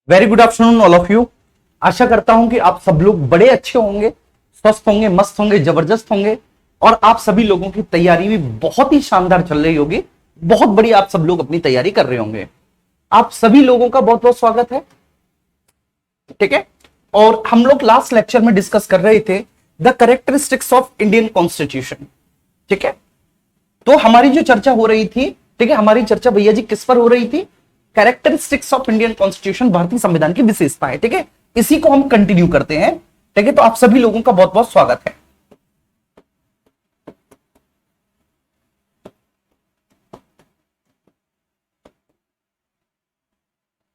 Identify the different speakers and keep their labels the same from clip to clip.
Speaker 1: Very good afternoon all of you. आशा करता हूं कि आप सब लोग बड़े अच्छे होंगे, स्वस्थ होंगे, मस्त होंगे, जबरदस्त होंगे और आप सभी लोगों की तैयारी भी बहुत ही शानदार चल रही होगी। बहुत बड़ी आप सब लोग अपनी तैयारी कर रहे होंगे। आप सभी लोगों का बहुत बहुत स्वागत है। ठीक है। और हम लोग लास्ट लेक्चर में डिस्कस कर रहे थे the characteristics of Indian constitution. ठीक है। तो हमारी जो चर्चा हो रही थी, ठीक है, हमारी चर्चा भैया जी किस पर हो रही थी? कैरेक्टरिस्टिक्स ऑफ इंडियन कॉन्स्टिट्यूशन, भारतीय संविधान की विशेषताएं। ठीक है, इसी को हम कंटिन्यू करते हैं। ठीक है, तो आप सभी लोगों का बहुत बहुत स्वागत है।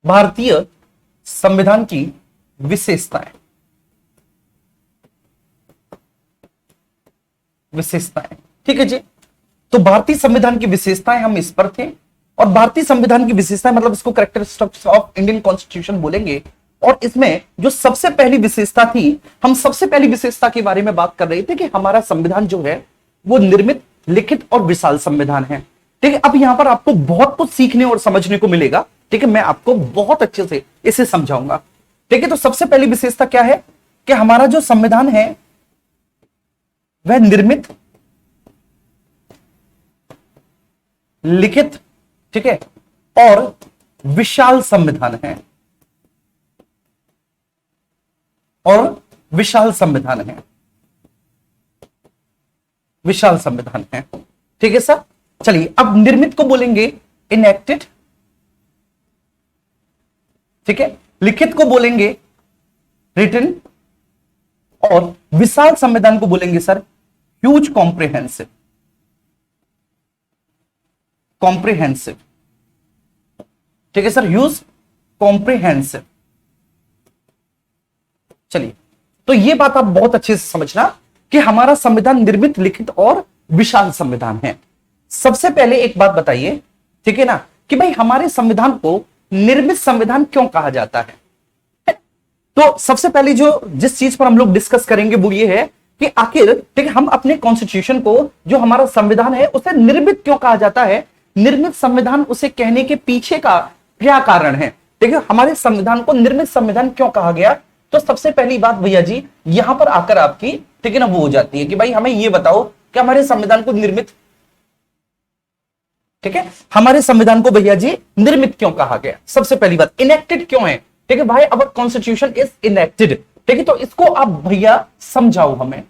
Speaker 1: भारतीय संविधान की विशेषताएं, विशेषताएं। ठीक है जी। तो भारतीय संविधान की विशेषताएं हम इस पर थे, और भारतीय संविधान की विशेषताएं मतलब इसको कैरेक्टरिस्टिक्स ऑफ इंडियन कॉन्स्टिट्यूशन बोलेंगे। और इसमें जो सबसे पहली विशेषता थी, हम सबसे पहली विशेषता के बारे में बात कर रहे थे कि हमारा संविधान जो है वो निर्मित, लिखित और विशाल संविधान है। ठीक है। अब यहां पर आपको बहुत कुछ सीखने और समझने को मिलेगा। ठीक है, मैं आपको बहुत अच्छे से इसे समझाऊंगा। ठीक है, तो सबसे पहली विशेषता क्या है कि हमारा जो संविधान है वह निर्मित, लिखित, ठीक है, और विशाल संविधान है। और विशाल संविधान है, विशाल संविधान है। ठीक है सर। चलिए, अब निर्मित को बोलेंगे इनएक्टेड, ठीक है, लिखित को बोलेंगे रिटन, और विशाल संविधान को बोलेंगे सर ह्यूज कॉम्प्रिहेंसिव, कॉम्प्रिहेंसिव। ठीक है सर, ह्यूज कॉम्प्रिहेंसिव। चलिए, तो ये बात आप बहुत अच्छे से समझना कि हमारा संविधान निर्मित, लिखित और विशाल संविधान है। सबसे पहले एक बात बताइए, ठीक है ना, कि भाई हमारे संविधान को निर्मित संविधान क्यों कहा जाता है? तो सबसे पहले जो जिस चीज पर हम लोग डिस्कस करेंगे वो ये है कि आखिर, ठीक है, हम अपने कॉन्स्टिट्यूशन को, जो हमारा संविधान है, उसे निर्मित क्यों कहा जाता है? निर्मित संविधान उसे कहने के पीछे का क्या कारण है? ठीक है, हमारे संविधान को निर्मित संविधान क्यों कहा गया? तो सबसे पहली बात भैया जी यहां पर आकर आपकी, ठीक है ना, वो हो जाती है कि भाई हमें ये बताओ कि हमारे संविधान को निर्मित, ठीक है, हमारे संविधान को भैया जी निर्मित क्यों कहा गया? सबसे पहली बात, इनेक्टेड क्यों है? ठीक है भाई, अवर कॉन्स्टिट्यूशन इज इनेक्टेड। ठीक है, तो इसको आप भैया समझाओ हमें।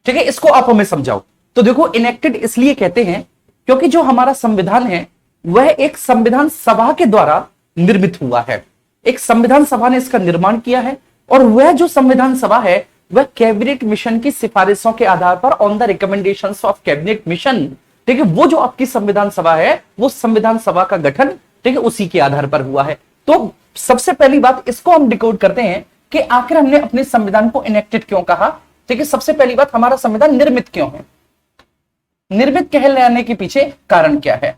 Speaker 1: ठीक है, इसको आप हमें समझाओ। तो देखो, इनेक्टेड इसलिए कहते हैं क्योंकि जो हमारा संविधान है वह एक संविधान सभा के द्वारा निर्मित हुआ है। एक संविधान सभा ने इसका निर्माण किया है, और वह जो संविधान सभा है वह कैबिनेट मिशन की सिफारिशों के आधार पर, on the recommendations of cabinet mission, ठीक है, वो जो आपकी संविधान सभा है वो संविधान सभा का गठन, ठीक है, उसी के आधार पर हुआ है। तो सबसे पहली बात इसको हम डिकोड करते हैं कि आखिर हमने अपने संविधान को इनेक्टेड क्यों कहा। ठीक है, सबसे पहली बात, हमारा संविधान निर्मित क्यों है? निर्मित कहलाने के पीछे कारण क्या है?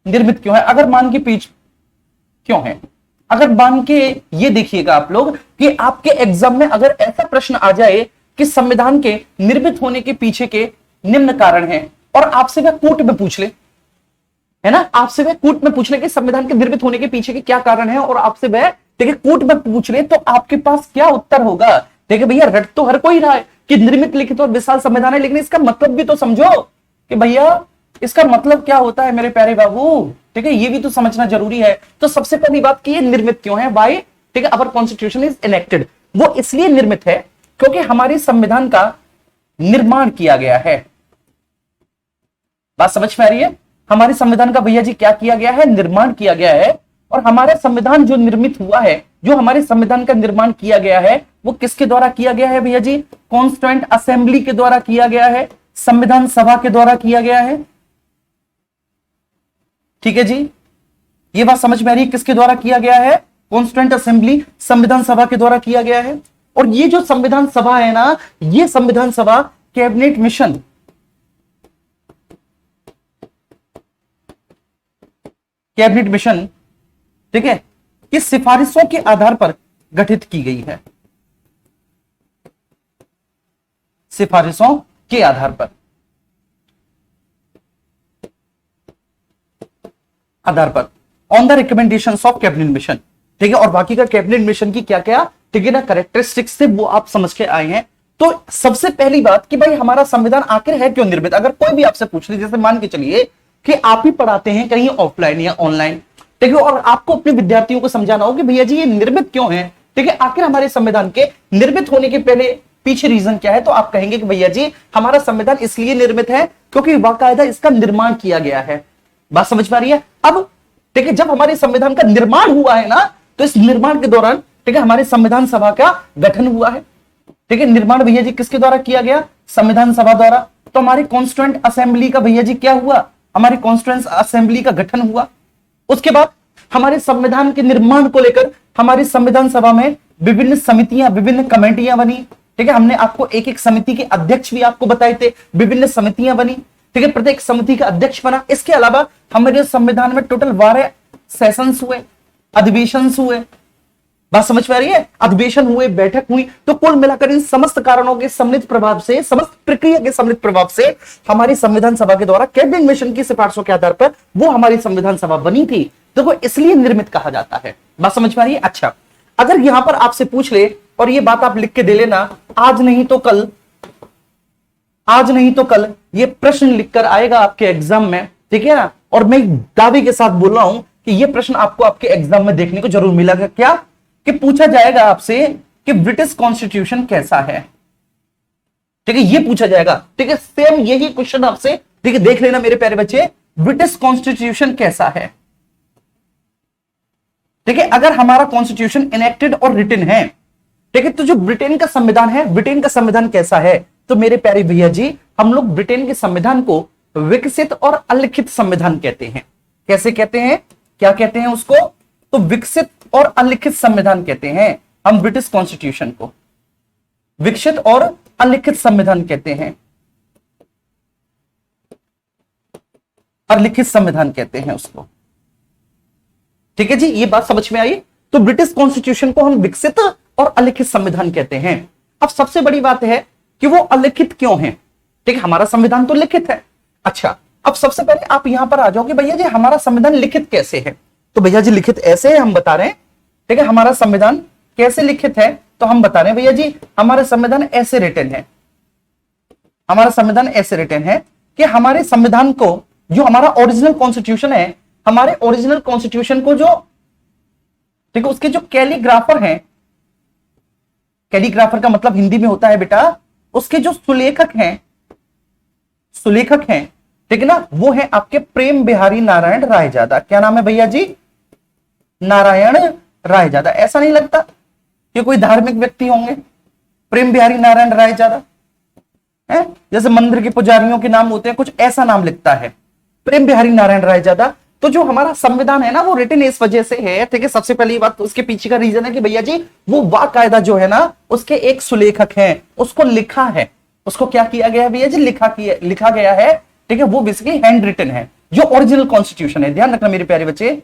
Speaker 1: निर्मित क्यों है? अगर मान के पीछे क्यों है? अगर मान के ये देखिएगा आप लोग कि आपके एग्जाम में अगर ऐसा प्रश्न आ जाए कि संविधान के निर्मित होने के पीछे के निम्न कारण हैं, और आपसे वह कूट में पूछ ले, है ना, आपसे वह कूट में पूछ ले कि संविधान के निर्मित होने के पीछे के क्या कारण है, और आपसे वह, ठीक है, कूट में पूछ ले, तो आपके पास क्या उत्तर होगा? ठीक है भैया, रट तो हर कोई रहा है कि निर्मित, लिखित और विशाल संविधान है, लेकिन इसका मतलब भी तो समझो कि भैया इसका मतलब क्या होता है मेरे प्यारे बाबू। ठीक है, ये भी तो समझना जरूरी है। तो सबसे पहली बात कि ये निर्मित क्यों है? वाई, ठीक है, अवर कॉन्स्टिट्यूशन इज इनेक्टेड। वो इसलिए निर्मित है क्योंकि हमारे संविधान का निर्माण किया गया है। बात समझ में आ रही है? हमारे संविधान का भैया जी क्या किया गया है? निर्माण किया गया है। और हमारा संविधान जो निर्मित हुआ है, जो हमारे संविधान का निर्माण किया गया है, वो किसके द्वारा किया गया है भैया जी? कॉन्स्टिट्यूएंट असेंबली के द्वारा किया गया है, संविधान सभा के द्वारा किया गया है। ठीक है जी, ये बात समझ में आ रही है? किसके द्वारा किया गया है? कॉन्स्टिट्यूएंट असेंबली, संविधान सभा के द्वारा किया गया है। और ये जो संविधान सभा है ना, ये संविधान सभा कैबिनेट मिशन, कैबिनेट मिशन, ठीक है, कि सिफारिशों के आधार पर गठित की गई है। सिफारिशों के आधार पर, आधार पर on the recommendations of cabinet mission. ठीक है, और बाकी का कैबिनेट मिशन की क्या क्या, ठीक है ना, कैरेक्टरिस्टिक्स थे वो आप समझ के आए हैं। तो सबसे पहली बात कि भाई हमारा संविधान आखिर है क्यों निर्मित। अगर कोई भी आपसे पूछ ले, जैसे मान के चलिए कि आप ही पढ़ाते हैं कहीं ऑफलाइन या ऑनलाइन, ठीक है, और आपको अपने विद्यार्थियों को समझाना हो कि भैया जी ये निर्मित क्यों है, ठीक है, आखिर हमारे संविधान के निर्मित होने के पहले पीछे रीजन क्या है, तो आप कहेंगे कि भैया जी हमारा संविधान इसलिए निर्मित है क्योंकि बाकायदा इसका निर्माण किया गया है। बात समझ पा रही है। अब ठीक है, जब हमारे संविधान का निर्माण हुआ है ना, तो इस निर्माण के दौरान ठीक है हमारे संविधान सभा का गठन हुआ है। ठीक है, निर्माण भैया जी किसके द्वारा किया गया, संविधान सभा द्वारा। तो हमारी कॉन्स्टिट्यूएंट असेंबली का भैया जी क्या हुआ, हमारी कॉन्स्टिट्यूएंट असेंबली का गठन हुआ। उसके बाद हमारे संविधान के निर्माण को लेकर हमारी संविधान सभा में विभिन्न समितियां, विभिन्न कमेटियां बनी। ठीक है, हमने आपको एक एक समिति के अध्यक्ष भी आपको बताए थे, विभिन्न समितियां बनी। ठीक है, प्रत्येक समिति का अध्यक्ष बना। इसके अलावा हमारे संविधान में टोटल 12 सेशंस हुए, अधिवेशन हुए। बात समझ में आ रही है, अधिवेशन हुए, बैठक हुई। तो कुल मिलाकर इन समस्त कारणों के सम्मिलित प्रभाव से, समस्त प्रक्रिया के सम्मिलित प्रभाव से हमारी संविधान सभा के द्वारा कैबिनेट मिशन की सिफारिशों के आधार पर वो हमारी संविधान सभा बनी थी। देखो इसलिए निर्मित कहा जाता है। बात समझ में आ रही है। अच्छा, अगर यहां पर आपसे पूछ ले, और ये बात आप लिख के दे लेना, आज नहीं तो कल, आज नहीं तो कल ये प्रश्न लिखकर आएगा आपके एग्जाम में। ठीक है ना, और मैं दावे के साथ बोल रहा हूं कि ये प्रश्न आपको आपके एग्जाम में देखने को जरूर मिलेगा। क्या कि पूछा जाएगा आपसे कि ब्रिटिश कॉन्स्टिट्यूशन कैसा है। ठीक है, ये पूछा जाएगा। ठीक है, सेम यही क्वेश्चन आपसे, ठीक है, देख लेना मेरे प्यारे बच्चे, ब्रिटिश कॉन्स्टिट्यूशन कैसा है। ठीक है, अगर हमारा कॉन्स्टिट्यूशन इनेक्टेड और रिटन है, ठीक है, तो जो ब्रिटेन का संविधान है, ब्रिटेन का संविधान कैसा है, तो मेरे प्यारे भैया जी हम लोग ब्रिटेन के संविधान को विकसित और अलिखित संविधान कहते हैं। कैसे कहते हैं, क्या कहते हैं उसको, तो विकसित और अलिखित संविधान कहते हैं हम ब्रिटिश कॉन्स्टिट्यूशन को, विकसित और अलिखित संविधान कहते हैं, अलिखित संविधान कहते हैं उसको। ठीक है जी, ये बात समझ में आई। तो ब्रिटिश कॉन्स्टिट्यूशन को हम विकसित और अलिखित संविधान कहते हैं। अब सबसे बड़ी बात है कि वो अलिखित क्यों है। ठीक है, हमारा संविधान तो लिखित है। अच्छा, अब सबसे पहले आप यहां पर आ जाओ कि भैया जी हमारा संविधान लिखित कैसे है। तो भैया जी लिखित ऐसे है, हम बता रहे हैं। ठीक है, हमारा संविधान कैसे लिखित है, तो हम बता रहे हैं भैया जी हमारा संविधान ऐसे रिटन है, हमारा संविधान ऐसे रिटन है कि हमारे संविधान को, जो हमारा ओरिजिनल कॉन्स्टिट्यूशन है, हमारे ओरिजिनल कॉन्स्टिट्यूशन को जो, ठीक है, उसके जो कैलीग्राफर हैं, कैलीग्राफर का मतलब हिंदी में होता है बेटा, उसके जो सुलेखक हैं, सुलेखक हैं, ठीक है ना, वो है आपके प्रेम बिहारी नारायण रायजादा। क्या नाम है भैया जी, नारायण रायजादा। ऐसा नहीं लगता कि कोई धार्मिक व्यक्ति होंगे प्रेम बिहारी नारायण रायजादा है, जैसे मंदिर के पुजारियों के नाम होते हैं, कुछ ऐसा नाम लिखता है प्रेम बिहारी नारायण रायजादा। तो जो हमारा संविधान है ना, वो रिटन इस वजह से है। ठीक है, सबसे पहली बात तो उसके पीछे का रीजन है कि भैया जी वो बाकायदा जो है ना, उसके एक सुलेखक हैं, उसको लिखा है, उसको क्या किया गया भैया जी, लिखा गया है। ठीक है, वो बेसिकली हैंड रिटन है, जो ओरिजिनल कॉन्स्टिट्यूशन है। ध्यान रखना मेरे प्यारे बच्चे,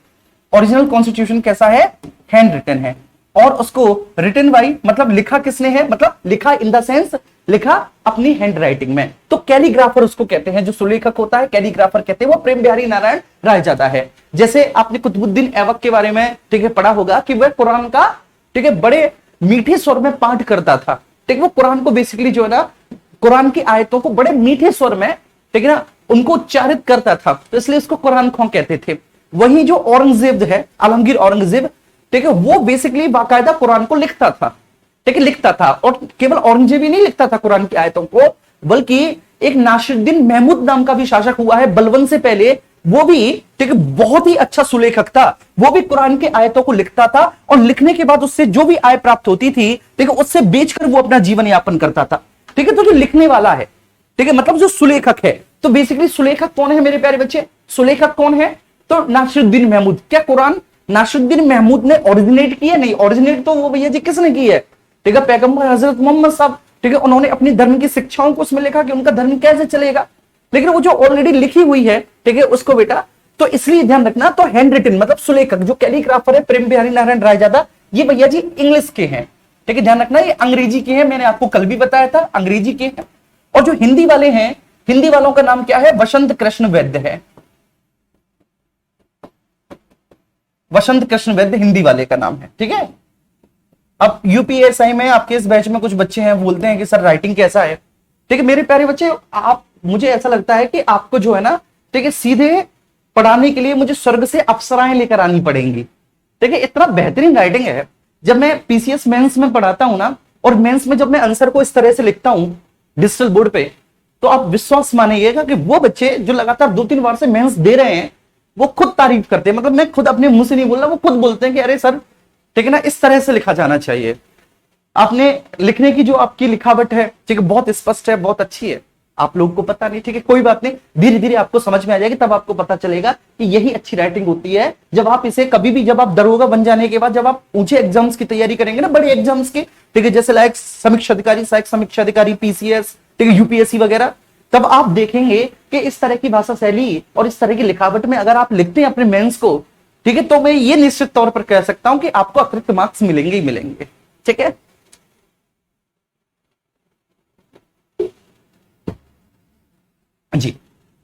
Speaker 1: ओरिजिनल कॉन्स्टिट्यूशन कैसा है, हैंड रिटन है। और उसको रिटन बाई मतलब लिखा किसने है, मतलब लिखा इन द सेंस लिखा अपनी हैंड राइटिंग में। तो कैलीग्राफर उसको कहते हैं, जो सुलेखक होता है कैलीग्राफर कहते हैं, वो प्रेम बिहारी नारायण रायजादा है। जैसे आपने कुतुबुद्दीन ऐबक के बारे में, ठीक है, पढ़ा होगा कि वह कुरान का, ठीक है, बड़े मीठे स्वर में पाठ करता था। ठीक है, वो कुरान को बेसिकली जो है ना, कुरान की आयतों को बड़े मीठे स्वर में, ठीक है ना, उनको उच्चारित करता था, तो इसलिए उसको कुरान खों कहते थे। वही जो औरंगजेब है, आलमगीर औरंगजेब, ठीक है, वो बेसिकली बाकायदा कुरान को लिखता था। ठीक है, लिखता था, और केवल औरंगजेब ही नहीं लिखता था कुरान की आयतों को, बल्कि एक नासिरुद्दीन महमूद नाम का भी शासक हुआ है बलबन से पहले, वो भी, ठीक है, बहुत ही अच्छा सुलेखक था। वो भी कुरान के आयतों को लिखता था, और लिखने के बाद उससे जो भी आय प्राप्त होती थी, ठीक है, उससे बेचकर वो अपना जीवन यापन करता था। ठीक है, तो जो लिखने वाला है, ठीक है, मतलब जो सुलेखक है, तो बेसिकली सुलेखक कौन है मेरे प्यारे बच्चे, सुलेखक कौन है, तो नासिरुद्दीन महमूद। क्या कुरान नासिरुद्दीन महमूद ने ओरिजिनेट की है? नहीं, ओरिजिनेट तो वो भैया जी किसने की है, ठीक है, पैगंबर हजरत मोहम्मद साहब। ठीक है, उन्होंने अपनी धर्म की शिक्षाओं को उसमें लिखा कि उनका धर्म कैसे चलेगा, लेकिन वो जो ऑलरेडी लिखी हुई है, ठीक है, उसको बेटा, तो इसलिए ध्यान रखना। तो हैंड रिटन मतलब सुलेखक, जो कैलीग्राफर है प्रेम बिहारी नारायण रायजादा, ये भैया जी इंग्लिश के हैं। ठीक है, ध्यान रखना, ये अंग्रेजी के हैं, मैंने आपको कल भी बताया था, अंग्रेजी के हैं। और जो हिंदी वाले हैं, हिंदी वालों का नाम क्या है, बसंत कृष्ण वैद्य है। वसंत कृष्ण वैद्य हिंदी वाले का नाम है, ठीक है। अब यूपीएसआई में आपके इस बैच में कुछ बच्चे हैं बोलते हैं कि सर राइटिंग कैसा है, ठीक है मेरे प्यारे बच्चे, आप मुझे ऐसा लगता है कि आपको जो है ना, ठीक है, सीधे पढ़ाने के लिए मुझे स्वर्ग से अप्सराएं लेकर आनी पड़ेंगी, ठीक है। इतना बेहतरीन राइटिंग है। जब मैं पीसीएस मेंस में पढ़ाता हूं ना, और मेंस में जब मैं आंसर को इस तरह से लिखता हूं डिजिटल बोर्ड पे, तो आप विश्वास मानिएगा कि वो बच्चे जो लगातार 2-3 बार से मेंस दे रहे हैं, वो खुद तारीफ करते हैं। मतलब मैं खुद अपने मुंह से नहीं बोल रहा, वो खुद बोलते हैं कि अरे सर, ठीक है ना, इस तरह से लिखा जाना चाहिए। आपने लिखने की जो आपकी लिखावट है, ठीक है, बहुत स्पष्ट है, बहुत अच्छी है। आप लोगों को पता नहीं, ठीक है, कोई बात नहीं, धीरे धीरे आपको समझ में आ जाएगी, तब आपको पता चलेगा कि यही अच्छी राइटिंग होती है। जब आप इसे कभी भी, जब आप दरोगा बन जाने के बाद, जब आप ऊंचे एग्जाम्स की तैयारी करेंगे ना, बड़े एग्जाम्स की, ठीक है, जैसे लायक समीक्षा अधिकारी, सहायक समीक्षा अधिकारी, पीसीएस, ठीक है, यूपीएससी वगैरह, तब आप देखेंगे कि इस तरह की भाषा शैली और इस तरह की लिखावट में अगर आप लिखते हैं अपने मेंस को, ठीक है, तो मैं ये निश्चित तौर पर कह सकता हूं कि आपको अतिरिक्त मार्क्स मिलेंगे ही मिलेंगे, ठीक है। जी,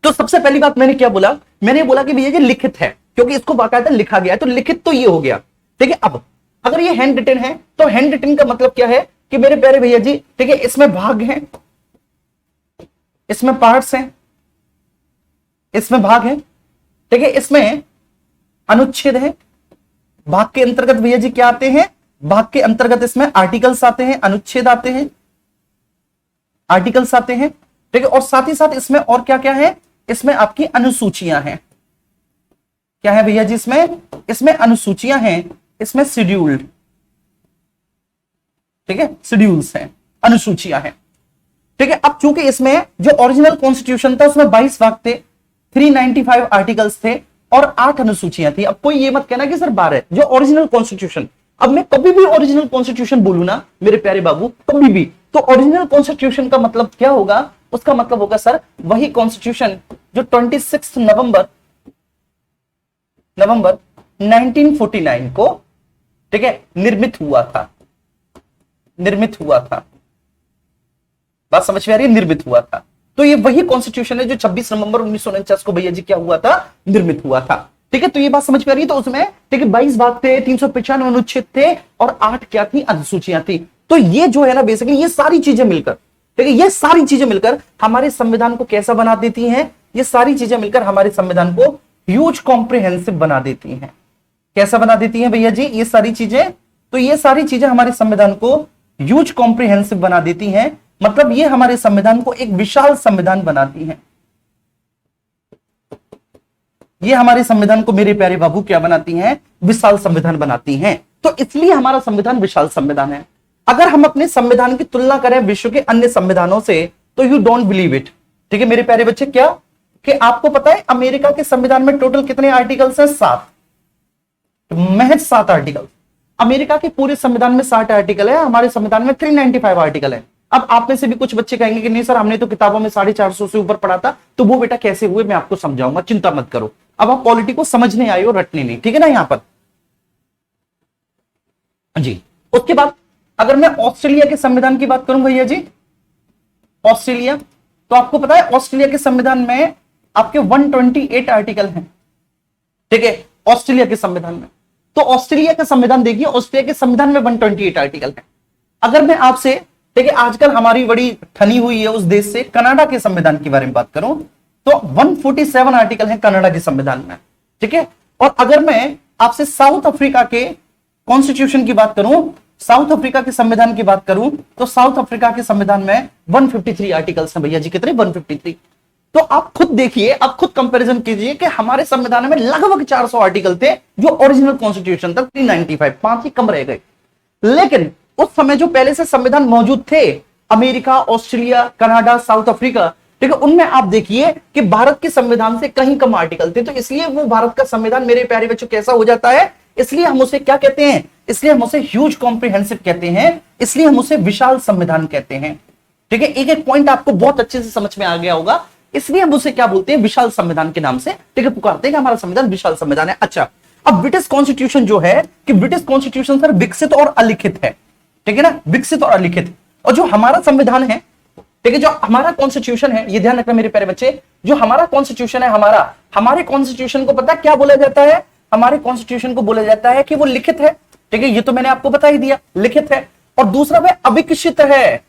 Speaker 1: तो सबसे पहली बात मैंने क्या बोला, मैंने बोला कि भैया ये लिखित है, क्योंकि इसको बाकायदा लिखा गया है, तो लिखित तो ये हो गया, ठीक है। अब अगर ये हैंड रिटन है, तो हैंड रिटन का मतलब क्या है कि मेरे प्यारे भैया जी, ठीक है, इसमें भाग हैं, इसमें पार्ट्स हैं, इसमें भाग है, ठीक है, इसमें अनुच्छेद है। भाग के अंतर्गत भैया जी क्या आते हैं, भाग के अंतर्गत इसमें आर्टिकल्स आते हैं, अनुच्छेद आते हैं, आर्टिकल्स आते हैं, ठीक है। और साथ ही साथ इसमें और क्या क्या है, इसमें आपकी अनुसूचियां हैं। क्या है भैया जी इसमें, इसमें अनुसूचियां हैं, इसमें शेड्यूल्ड, ठीक है, शेड्यूल्स हैं, अनुसूचियां हैं, ठीक है। अब चूंकि इसमें जो ओरिजिनल कॉन्स्टिट्यूशन था उसमें 22 भाग थे, 395 आर्टिकल्स थे और 8 अनुसूचियां थी। अब कोई ये मत कहना कि सर 12, जो ओरिजिनल कॉन्स्टिट्यूशन, अब मैं कभी भी ओरिजिनल कॉन्स्टिट्यूशन बोलू ना मेरे प्यारे बाबू, कभी भी, तो ओरिजिनल कॉन्स्टिट्यूशन का मतलब क्या होगा, उसका मतलब होगा सर वही कॉन्स्टिट्यूशन जो 26 नवंबर 1949 को, ठीक है, निर्मित हुआ था, निर्मित हुआ था। बात समझ में आ रही है, निर्मित हुआ था। तो ये वही कॉन्स्टिट्यूशन है जो 26 नवंबर 1949 को भैया जी क्या हुआ था, निर्मित हुआ था, ठीक है। तो ये बात समझ में आ रही है। तो उसमें, ठीक है, 22 भाग थे, 395 अनुच्छेद थे और 8 क्या थी, अनुसूचियां थी। तो ये जो है ना, बेसिकली ये सारी चीजें मिलकर, ठीक है, ये सारी चीजें मिलकर हमारे संविधान को कैसा बना देती हैं, ये सारी चीजें मिलकर हमारे संविधान को ह्यूज कॉम्प्रिहेंसिव बना देती हैं। कैसा बना देती हैं भैया जी, ये सारी चीजें, तो ये सारी चीजें हमारे संविधान को ह्यूज कॉम्प्रिहेंसिव बना देती हैं। मतलब ये हमारे संविधान को एक विशाल संविधान बनाती हैं। ये हमारे संविधान को मेरे प्यारे बाबू क्या बनाती हैं, विशाल संविधान बनाती हैं। तो इसलिए हमारा संविधान विशाल संविधान है। अगर हम अपने संविधान की तुलना करें विश्व के अन्य संविधानों से, तो यू डोंट बिलीव इट, ठीक है मेरे प्यारे बच्चे, क्या कि आपको पता है अमेरिका के संविधान में टोटल कितने आर्टिकल्स हैं, 7, महज 7 आर्टिकल। अमेरिका के पूरे संविधान में 60 आर्टिकल है, हमारे संविधान में 395 आर्टिकल है। अब आप में से भी कुछ बच्चे कहेंगे कि नहीं सर हमने तो किताबों में 450 से ऊपर पढ़ा था, तो वो बेटा कैसे हुए मैं आपको समझाऊंगा, चिंता मत करो। अब आप पॉलिटी को समझने आए हो, रटने नहीं, ठीक है ना। यहां पर जी, उसके बाद अगर मैं ऑस्ट्रेलिया के संविधान की बात करूं भैया जी, ऑस्ट्रेलिया, तो आपको पता है ऑस्ट्रेलिया के संविधान में आपके 128 आर्टिकल हैं, ठीक है, ऑस्ट्रेलिया के संविधान में। तो ऑस्ट्रेलिया का संविधान देखिए, ऑस्ट्रेलिया के संविधान में 128 आर्टिकल हैं। अगर मैं आपसे, ठीक है, आजकल हमारी बड़ी ठनी हुई है उस देश से, कनाडा के संविधान के बारे में बात करूं, तो 147 आर्टिकल हैं कनाडा के संविधान में, ठीक है। और अगर मैं आपसे साउथ अफ्रीका के कॉन्स्टिट्यूशन की बात करूं, साउथ अफ्रीका के संविधान की बात करूं, तो साउथ अफ्रीका के संविधान में 153 आर्टिकल्स हैं भैया जी, कितने, 153। तो आप खुद देखिए, आप खुद कंपैरिजन कीजिए कि हमारे संविधान में लगभग 400 आर्टिकल थे, जो ओरिजिनल कॉन्स्टिट्यूशन था 395, 5 ही कम रह गए। लेकिन उस समय जो पहले से संविधान मौजूद थे, America, Australia, Canada, south Africa, ठीक है, उनमें आप देखिए कि भारत के संविधान से कहीं कम आर्टिकल थे। तो इसलिए वो भारत का संविधान मेरे प्यारे बच्चों कैसा हो जाता है, इसलिए हम उसे क्या कहते हैं, इसलिए हम उसे ह्यूज कॉम्प्रिहेंसिव कहते हैं, इसलिए हम उसे विशाल संविधान कहते हैं, ठीक है। एक एक पॉइंट आपको बहुत अच्छे से समझ में आ गया होगा, इसलिए हम उसे क्या बोलते हैं, विशाल संविधान के नाम से, ठीक है, पुकारते हैं कि हमारा संविधान विशाल संविधान है। अच्छा, अब ब्रिटिश कॉन्स्टिट्यूशन जो है, कि ब्रिटिश कॉन्स्टिट्यूशन सर विकसित और अलिखित है, ठीक है ना, विकसित और अलिखित। और जो हमारा संविधान है, ठीक है, जो हमारा कॉन्स्टिट्यूशन है, ये ध्यान रखना मेरे प्यारे बच्चे, जो हमारा कॉन्स्टिट्यूशन है, हमारे कॉन्स्टिट्यूशन को पता है क्या बोला जाता है, हमारे कॉन्स्टिट्यूशन को बोला जाता है कि वो लिखित है। ठीक है, ये तो मैंने आपको बता ही दिया, लिखित है। और दूसरा वह अविकसित है।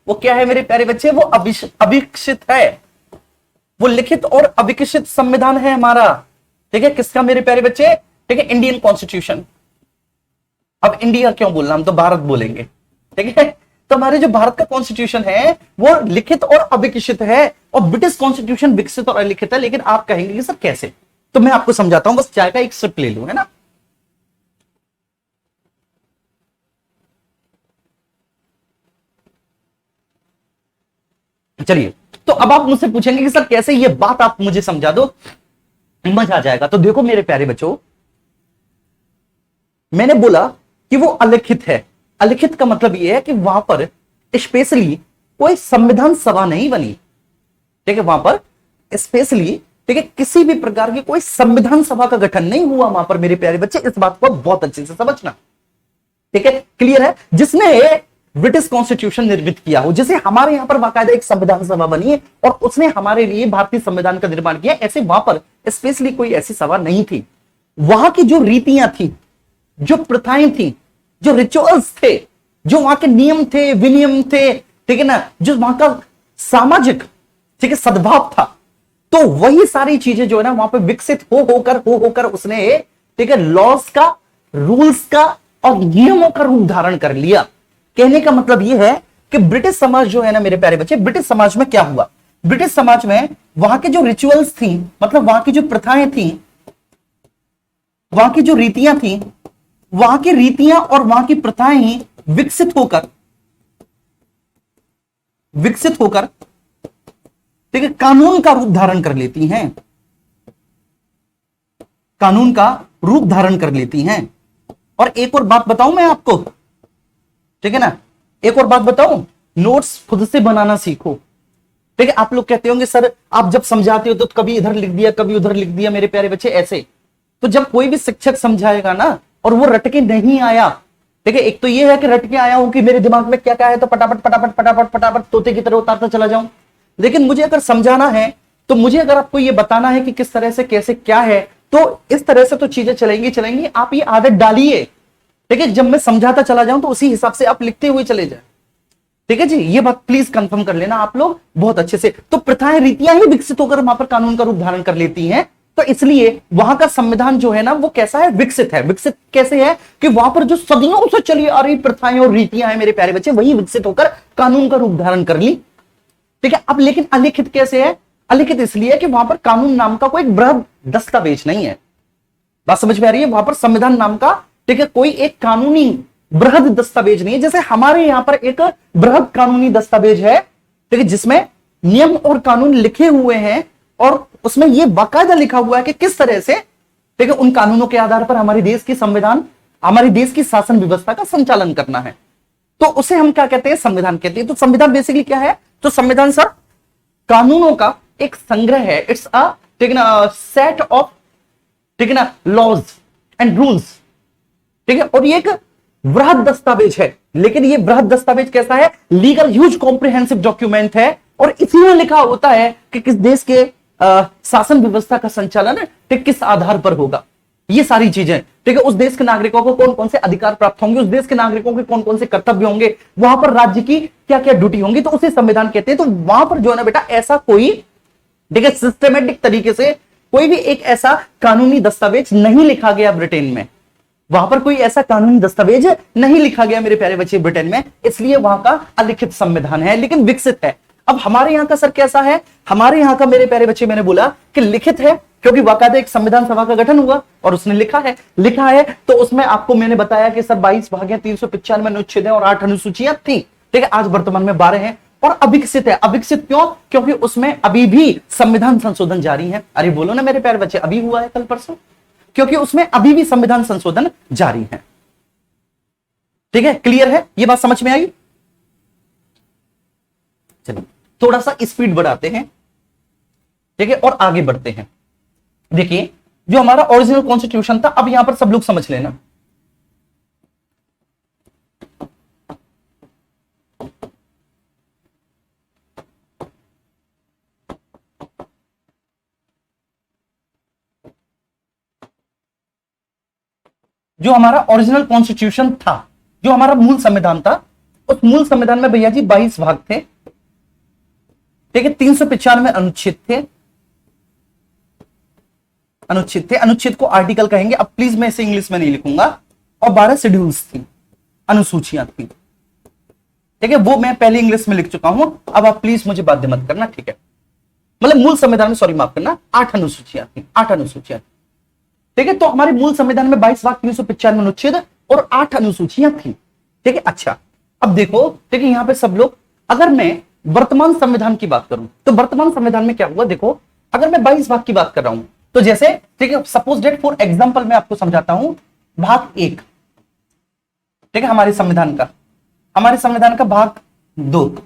Speaker 1: वो क्या है मेरे प्यारे बच्चे? वो अविकसित है। वो लिखित और अविकसित संविधान है हमारा। ठीक है, किसका मेरे प्यारे बच्चे? ठीक है, इंडियन कॉन्स्टिट्यूशन। अब इंडिया क्यों बोलना, हम तो भारत बोलेंगे। ठीक है, तो हमारे जो भारत का कॉन्स्टिट्यूशन है वो लिखित और अविकसित है, और ब्रिटिश कॉन्स्टिट्यूशन विकसित और अलिखित है। लेकिन आप कहेंगे कि सर कैसे? तो मैं आपको समझाता हूं, बस चाय का एक सिप ले लूं, है ना। चलिए, तो अब आप मुझसे पूछेंगे कि सर कैसे, ये बात आप मुझे समझा दो, मजा आ जाएगा। तो देखो मेरे प्यारे बच्चों, मैंने बोला कि वो अलिखित है। अलिखित का मतलब यह है कि वहां पर स्पेशली कोई संविधान सभा नहीं बनी। ठीक है, वहां पर स्पेशली, ठीक है, किसी भी प्रकार की कोई संविधान सभा का गठन नहीं हुआ वहां पर मेरे प्यारे बच्चे। इस बात को बहुत अच्छे से समझना। ठीक है, क्लियर है? जिसने ब्रिटिश कॉन्स्टिट्यूशन निर्मित किया हो, जैसे हमारे यहां पर बाकायदा एक संविधान सभा बनी है और उसने हमारे लिए भारतीय संविधान का निर्माण किया, ऐसे वहां पर स्पेशली कोई ऐसी सभा नहीं थी। वहां की जो रीतियां थी, जो प्रथाएं थी, जो रिचुअल्स थे, जो वहां के नियम थे, विनियम थे, ठीक है ना, जो वहां का सामाजिक, ठीक है, सद्भाव था, तो वही सारी चीजें जो है ना वहां पे विकसित हो होकर उसने, ठीक है, लॉस का, रूल्स का और नियमों का रूप धारण कर लिया। कहने का मतलब यह है कि ब्रिटिश समाज जो है ना मेरे प्यारे बच्चे, ब्रिटिश समाज में क्या हुआ? ब्रिटिश समाज में वहां के जो रिचुअल्स थी, मतलब वहां की जो प्रथाएं थी, वहां की जो रीतियां थी, वहां की रीतियां और वहां की प्रथाएं विकसित होकर, ठीक है, कानून का रूप धारण कर लेती हैं। कानून का रूप धारण कर लेती हैं। और एक और बात बताऊं मैं आपको, ठीक है ना, एक और बात बताऊं, नोट्स खुद से बनाना सीखो। ठीक है, आप लोग कहते होंगे सर आप जब समझाते हो तो कभी इधर लिख दिया, कभी उधर लिख दिया। मेरे प्यारे बच्चे ऐसे, तो जब कोई भी शिक्षक समझाएगा ना और वो रटके नहीं आया, ठीक है, एक तो ये है कि रटके आया हूं कि मेरे दिमाग में क्या क्या है तो फटाफट फटाफट फटाफट फटाफट तोते की तरह उतारता चला जाऊं। लेकिन मुझे अगर समझाना है, तो मुझे अगर आपको ये बताना है कि किस तरह से कैसे क्या है, तो इस तरह से तो चीजें चलेंगी चलेंगी। आप ये आदत डालिए, ठीक है, जब मैं समझाता चला जाऊं तो उसी हिसाब से आप लिखते हुए चले जाए। ठीक है जी, ये बात प्लीज कंफर्म कर लेना आप लोग बहुत अच्छे से। तो प्रथाएं, रीतियां ही विकसित होकर वहां पर कानून का रूप धारण कर लेती हैं। तो इसलिए वहां का संविधान जो है ना वो कैसा है? विकसित है। विकसित कैसे है? कि वहां पर जो सदियों से चली आ रही प्रथाएं और रीतियां हैं मेरे प्यारे बच्चे, वही विकसित होकर कानून का रूप धारण कर ली। ठीक है, अब लेकिन अलिखित कैसे है? अलिखित इसलिए कि वहां पर कानून नाम का कोई बृहद दस्तावेज नहीं है। बात समझ में आ रही है? वहां पर संविधान नाम का, ठीक है, कोई एक कानूनी बृहद दस्तावेज नहीं है। जैसे हमारे यहां पर एक बृहद कानूनी दस्तावेज है, ठीक है, जिसमें नियम और कानून लिखे हुए हैं और उसमें यह बाकायदा लिखा हुआ है कि किस तरह से, ठीक है, उन कानूनों के आधार पर हमारे देश की संविधान, हमारी देश की शासन व्यवस्था का संचालन करना है। तो उसे हम क्या कहते हैं? संविधान कहते हैं। तो संविधान बेसिकली क्या है? तो संविधान सर कानूनों का एक संग्रह है। इट्स अ, ठीक है ना, सेट ऑफ, ठीक है ना, लॉज एंड रूल्स। ठीक है, और ये एक बृहद दस्तावेज है। लेकिन ये बृहद दस्तावेज कैसा है? लीगल ह्यूज कॉम्प्रिहेंसिव डॉक्यूमेंट है, और इसी में लिखा होता है कि किस देश के शासन व्यवस्था का संचालन, ठीक, किस आधार पर होगा। ये सारी चीजें, ठीक है, उस देश के नागरिकों को कौन कौन से अधिकार प्राप्त होंगे, उस देश के नागरिकों के कौन कौन से कर्तव्य होंगे, वहां पर राज्य की क्या क्या ड्यूटी होंगी, तो उसे संविधान कहते हैं। तो वहां पर जो है ना बेटा, ऐसा कोई, ठीक है, सिस्टमेटिक तरीके से कोई भी एक ऐसा कानूनी दस्तावेज नहीं लिखा गया ब्रिटेन में। वहां पर कोई ऐसा कानूनी दस्तावेज नहीं लिखा गया मेरे प्यारे बच्चे ब्रिटेन में, इसलिए वहां का अलिखित संविधान है, लेकिन विकसित है। अब हमारे यहां का सर कैसा है? हमारे यहां का मेरे प्यारे बच्चे, मैंने बोला कि लिखित है, क्योंकि बाकायदा एक संविधान सभा का गठन हुआ और उसने लिखा है। तो उसमें आपको मैंने बताया कि सर 22 भाग, 395 अनुच्छेद है और 8 अनुसूचियां थी। ठीक है, आज वर्तमान में 12 हैं। और अविकसित है। अविकसित क्यों? क्योंकि उसमें अभी भी संविधान संशोधन जारी है। अरे बोलो ना मेरे प्यारे बच्चे, अभी हुआ है कल परसों, क्योंकि उसमें अभी भी संविधान संशोधन जारी है। ठीक है, क्लियर है? ये बात समझ में आई? चलिए थोड़ा सा स्पीड बढ़ाते हैं, ठीक है, और आगे बढ़ते हैं। देखिए, जो हमारा ओरिजिनल कॉन्स्टिट्यूशन था, अब यहां पर सब लोग समझ लेना। जो हमारा ओरिजिनल कॉन्स्टिट्यूशन था, जो हमारा मूल संविधान था, उस मूल संविधान में भैया जी 22 भाग थे, ठीक है, 395 अनुच्छेद थे, अनुच्छेद को आर्टिकल कहेंगे। अब प्लीज मैं इसे इंग्लिश में नहीं लिखूंगा। और 12 शेड्यूल्स थी, अनुसूचियां थी, ठीक है, वो मैं पहले इंग्लिश में लिख चुका हूं। अब आप प्लीज मुझे बाध्य मत करना, ठीक है। मतलब मूल संविधान में, सॉरी माफ करना, 8 अनुसूचियां थी, 8 अनुसूचियां, ठीक है। तो हमारे मूल संविधान में 22 भाग, 395 अनुच्छेद और 8 अनुसूचियां थी, ठीक है। अच्छा, अब देखो, ठीक है, यहां पे सब लोग, अगर मैं वर्तमान संविधान की बात करूं तो वर्तमान संविधान में क्या हुआ, देखो, अगर मैं 22 भाग की बात कर रहा हूं तो जैसे, ठीक है, सपोज डेट फॉर एग्जांपल मैं आपको समझाता हूं, भाग 1, ठीक है, हमारे संविधान का भाग 2,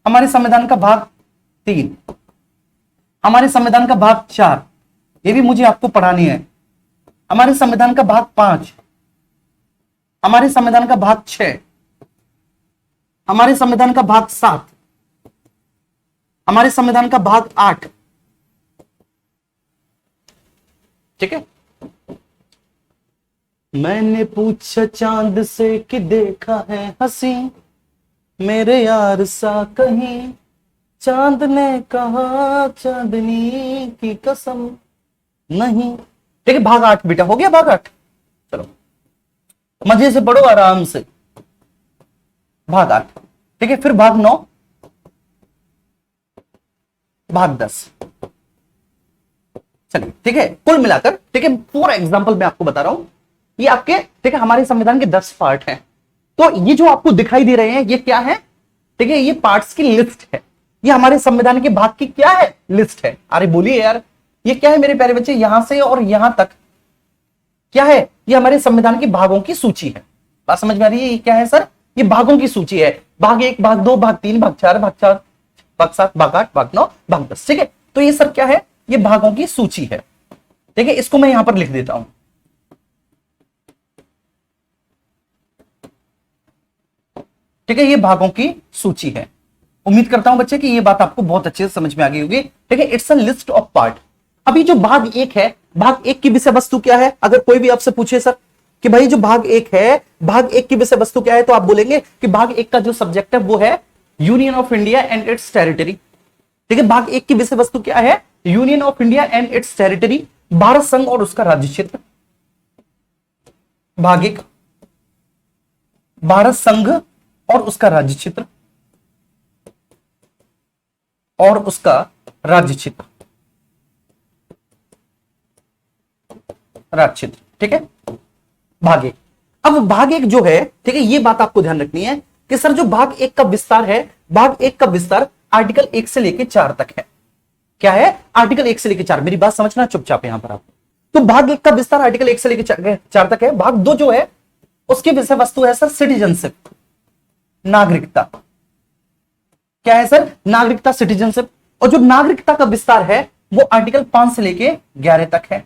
Speaker 1: हमारे संविधान का भाग 3, हमारे संविधान का भाग 4, ये भी मुझे आपको पढ़ानी है, हमारे संविधान का भाग 5, हमारे संविधान का भाग 6, हमारे संविधान का भाग 7, हमारे संविधान का भाग 8, ठीक है। मैंने पूछा चांद से कि देखा है हंसी, मेरे यार सा कहीं, चांद ने कहा चांदनी की कसम नहीं, ठीक है। भाग 8 बेटा, हो गया भाग 8, चलो मजे से पढ़ो आराम से, भाग 8, ठीक है। फिर भाग 9, भाग 10, चलिए, ठीक है। कुल मिलाकर, ठीक है, फॉर एग्जांपल मैं आपको बता रहा हूं, ये आपके, ठीक है, हमारे संविधान के 10 पार्ट हैं। तो ये जो आपको दिखाई दे रहे हैं, ये क्या है, ठीक है, ये पार्ट्स की लिस्ट है, ये हमारे संविधान के भाग की क्या है, लिस्ट है। अरे बोलिए यार, ये क्या है मेरे प्यारे बच्चे, यहां से और यहां तक क्या है, ये हमारे संविधान के भागों की सूची है। बात समझ में आ रही है, ये क्या है सर, ये भागों की सूची है, भाग 1, भाग 2, भाग 3, भाग 4, भाग 7, भाग 8, भाग 9, भाग 10, ठीक है। तो ये सर क्या है, ये भागों की सूची है, ठीक है। इसको मैं यहां पर लिख देता हूं, ठीक है, ये भागों की सूची है। उम्मीद करता हूं बच्चे कि ये बात आपको बहुत अच्छे से समझ में आ गई होगी, ठीक है। It's a list of part. अभी जो भाग 1 है, भाग 1 की विषय वस्तु क्या है, अगर कोई भी आपसे पूछे सर कि भाई जो भाग 1 है, भाग 1 की विषय वस्तु क्या है, तो आप बोलेंगे कि भाग 1 का जो सब्जेक्ट है वो है union of India and it's territory, ठीक है। भाग 1 की विषय वस्तु क्या है, union of India and it's territory, Bharat संघ और उसका राज्य क्षेत्र। भाग 1 भारत संघ और उसका राज्य क्षेत्र, और उसका राज्य क्षेत्र, राज्य क्षेत्र, ठीक है, भाग 1। अब भाग 1 जो है, ठीक है, ये बात आपको ध्यान रखनी है कि सर जो भाग 1 का विस्तार है, भाग 1 का विस्तार आर्टिकल 1 से लेकर 4 तक है। क्या है, आर्टिकल 1 से लेकर 4, मेरी बात समझना चुपचाप यहां पर आप। तो भाग 1 का विस्तार आर्टिकल 1 से लेकर 4 तक है। भाग 2 जो है, उसकी विषय वस्तु है सर सिटीजनशिप, नागरिकता। क्या है सर, नागरिकता, सिटीजनशिप। और जो नागरिकता का विस्तार है वो आर्टिकल 5 से लेके 11 तक है,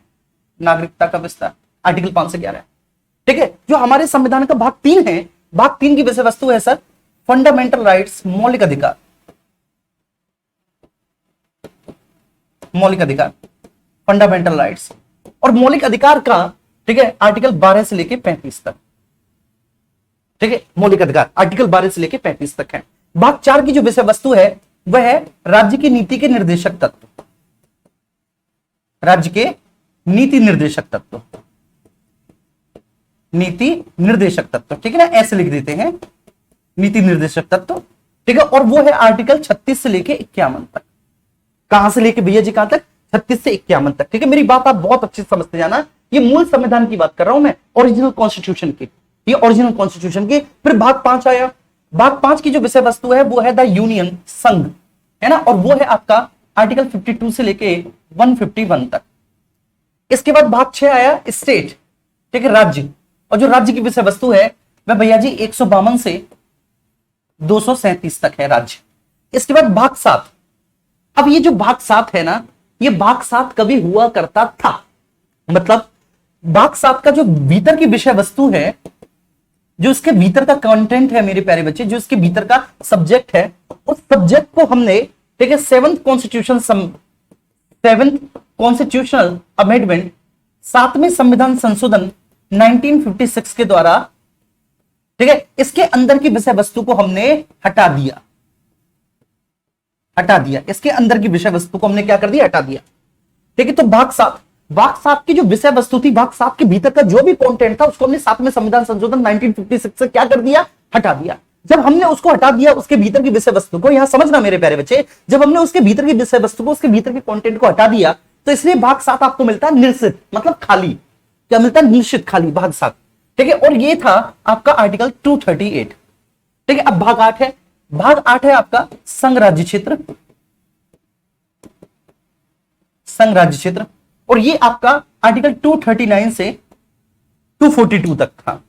Speaker 1: नागरिकता का विस्तार आर्टिकल 5 से 11, ठीक है। जो हमारे संविधान का भाग 3 है, भाग 3 की विषय वस्तु है सर फंडामेंटल राइट्स, मौलिक अधिकार, मौलिक अधिकार, फंडामेंटल राइट्स। और मौलिक अधिकार का, ठीक है, आर्टिकल 12 से लेके 35 तक, ठीक है, मौलिक अधिकार आर्टिकल 12 से लेके 35 तक है। भाग 4 की जो विषय वस्तु है वह है राज्य की नीति के निर्देशक तत्व, राज्य के नीति निर्देशक तत्व, नीति निर्देशक तत्व, ठीक है ना, ऐसे लिख देते हैं, नीति निर्देशक तत्व, ठीक है। और वो है आर्टिकल 36 से लेके 51 तक। कहां से लेके भैया जी, कहां तक, 36 से 51 तक, ठीक है। मेरी बात आप बहुत अच्छे से समझते जाना, ये मूल संविधान की बात कर रहा हूं मैं, ओरिजिनल कॉन्स्टिट्यूशन की, ये ओरिजिनल कॉन्स्टिट्यूशन की। फिर भाग 5 आया, भाग 5 की जो विषय वस्तु है वो है द यूनियन, संघ, है ना, और वो है आपका आर्टिकल 52 से लेके 151 तक। इसके बाद भाग 6 आया स्टेट, ठीक है, राज्य। और जो राज्य की विषय वस्तु है वह भैया जी 152 से 237 तक है राज्य। इसके बाद भाग 7। अब ये जो भाग 7 है ना, ये भाग 7 कभी हुआ करता था, मतलब भाग 7 का जो भीतर की विषय वस्तु है, जो इसके भीतर का कंटेंट है मेरे प्यारे बच्चे, जो इसके भीतर का सब्जेक्ट है, उस सब्जेक्ट को हमने, ठीक है, 7th कॉन्स्टिट्यूशनल अमेंडमेंट, 7वें संविधान संशोधन 1956 के द्वारा, ठीक है, इसके अंदर की विषय वस्तु को हमने हटा दिया, इसके अंदर की विषय वस्तु को हमने क्या कर दिया, हटा दिया। ठीक है, तो भाग 7 की जो विषय वस्तु थी, भाग 7 के भीतर का जो भी कंटेंट था उसको हमने 7वें संविधान संशोधन 1956 से क्या कर दिया, हटा दिया। जब हमने उसको हटा दिया, उसके भीतर की विषय वस्तु को, यहां समझना मेरे प्यारे बच्चे, जब हमने उसके भीतर की विषय वस्तु को, उसके भीतर के कंटेंट को हटा दिया, तो इसलिए भाग 7 आपको मिलता है निश्चित, मतलब खाली। क्या मिलता है, निश्चित खाली, भाग 7। ठीक है, और ये था आपका आर्टिकल 238। ठीक है, अब भाग 8 है। भाग 8 है आपका संघ राज्य क्षेत्र, और ये आपका आर्टिकल 239 से 242 तक था,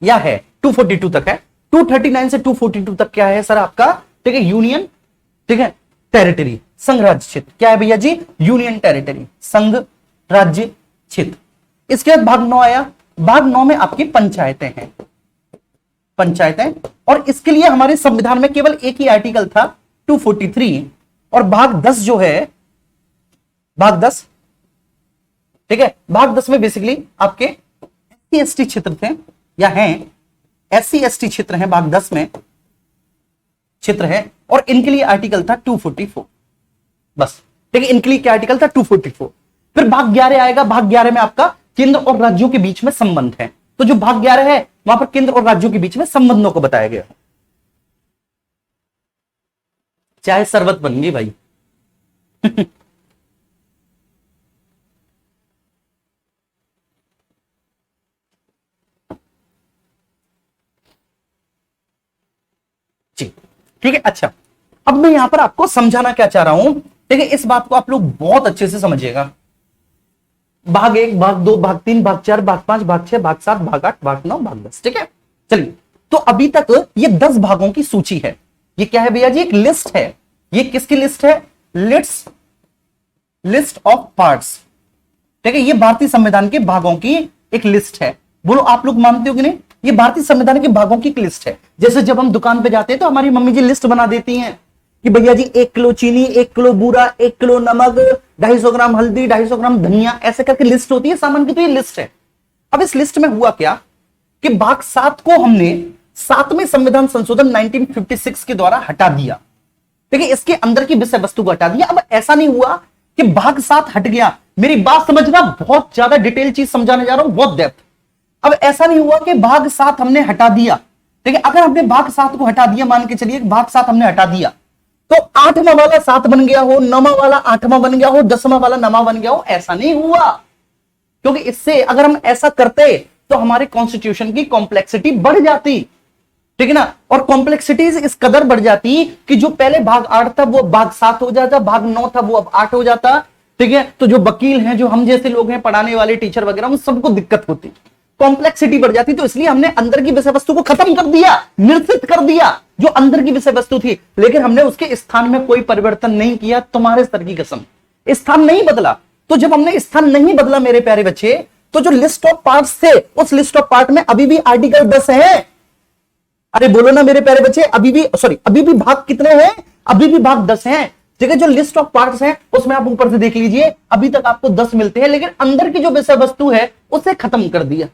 Speaker 1: या है 242 तक है। 239 से 242 तक क्या है सर आपका, ठीक है, यूनियन, ठीक है, टेरिटरी, संघ राज्य क्षेत्र। क्या है भैया जी, यूनियन टेरिटरी, संघ राज्य क्षेत्र। इसके बाद भाग 9 आया। भाग 9 में आपकी पंचायतें हैं, और इसके लिए हमारे संविधान में केवल एक ही आर्टिकल था 243, और भाग 10 जो है, भाग 10, ठीक है, भाग 10 में बेसिकली आपके SC/ST क्षेत्र थे, या हैं SC/ST क्षेत्र है, भाग 10 में क्षेत्र है, और इनके लिए आर्टिकल था 244 बस। ठीक है, इनके लिए क्या आर्टिकल था, 244। फिर भाग 11 आएगा। भाग 11 में आपका केंद्र और राज्यों के बीच में संबंध है, तो जो भाग 11 है वहां पर केंद्र और राज्यों के बीच में संबंधों को बताया गया। चाहे शरबत बन गई भाई। जी, ठीक है। अच्छा, अब मैं यहां पर आपको समझाना क्या चाह रहा हूं, ठीक है, इस बात को आप लोग बहुत अच्छे से समझिएगा। भाग 1, भाग 2, भाग 3, भाग 4, भाग 5, भाग 6, भाग 7, भाग 8, भाग 9, भाग 10। ठीक है, चलिए, तो अभी तक ये 10 भागों की सूची है। ये क्या है भैया जी, एक लिस्ट है। ये किसकी लिस्ट है, लिस्ट ऑफ पार्ट्स। ठीक है, ये भारतीय संविधान के भागों की एक लिस्ट है। बोलो आप लोग मानते हो कि नहीं, ये भारतीय संविधान के भागों की एक लिस्ट है। जैसे जब हम दुकान पे जाते हैं तो हमारी मम्मी जी लिस्ट बना देती हैं कि भैया जी 1 किलो चीनी, 1 किलो बूरा, 1 किलो नमक, 250 ग्राम हल्दी, 250 ग्राम धनिया, ऐसे करके लिस्ट होती है सामान की। तो ये लिस्ट है। अब इस लिस्ट में हुआ क्या कि भाग 7 को हमने 7वें संविधान संशोधन 1956 के द्वारा हटा दिया। देखिए, इसके अंदर की विषय वस्तु को हटा दिया। अब ऐसा नहीं हुआ कि भाग 7 हट गया। मेरी बात समझना, बहुत ज्यादा डिटेल चीज समझाने जा रहा हूं, बहुत डेप्थ। अब ऐसा नहीं हुआ कि भाग 7 हमने हटा दिया। ठीक है, अगर हमने भाग 7 को हटा दिया, मान के चलिए भाग 7 हमने हटा दिया, तो 8वां वाला 7 बन गया हो, 9वां वाला 8वां बन गया हो, 10वां वाला 9वां बन गया हो, ऐसा नहीं हुआ। क्योंकि इससे अगर हम ऐसा करते तो हमारे कॉन्स्टिट्यूशन की कॉम्प्लेक्सिटी बढ़ जाती। ठीक है ना, और कॉम्प्लेक्सिटी इस कदर बढ़ जाती कि जो पहले भाग 8 था वो भाग 7 हो जाता, भाग 9 था वो अब 8 हो जाता। ठीक है, तो जो वकील हैं, जो हम जैसे लोग हैं, पढ़ाने वाले टीचर वगैरह, उन सबको दिक्कत होती, कॉम्प्लेक्सिटी बढ़ जाती। तो इसलिए हमने अंदर की विषय वस्तु को खत्म कर दिया, निरसित कर दिया, जो अंदर की विषय वस्तु थी। लेकिन हमने उसके स्थान में कोई परिवर्तन नहीं किया, तुम्हारे स्तर की कसम, स्थान नहीं बदला। तो जब हमने स्थान नहीं बदला मेरे प्यारे बच्चे, तो जो लिस्ट ऑफ पार्ट्स थे, उस लिस्ट ऑफ पार्ट में अभी भी आर्टिकल 10 है। अरे बोलो ना मेरे प्यारे बच्चे, अभी भी भाग कितने हैं, अभी भी भाग 10 हैं। ठीक है, जो लिस्ट ऑफ पार्ट्स हैं उसमें आप ऊपर से देख लीजिए, अभी तक आपको 10 मिलते हैं, लेकिन अंदर की जो विषय वस्तु है उसे खत्म कर दिया।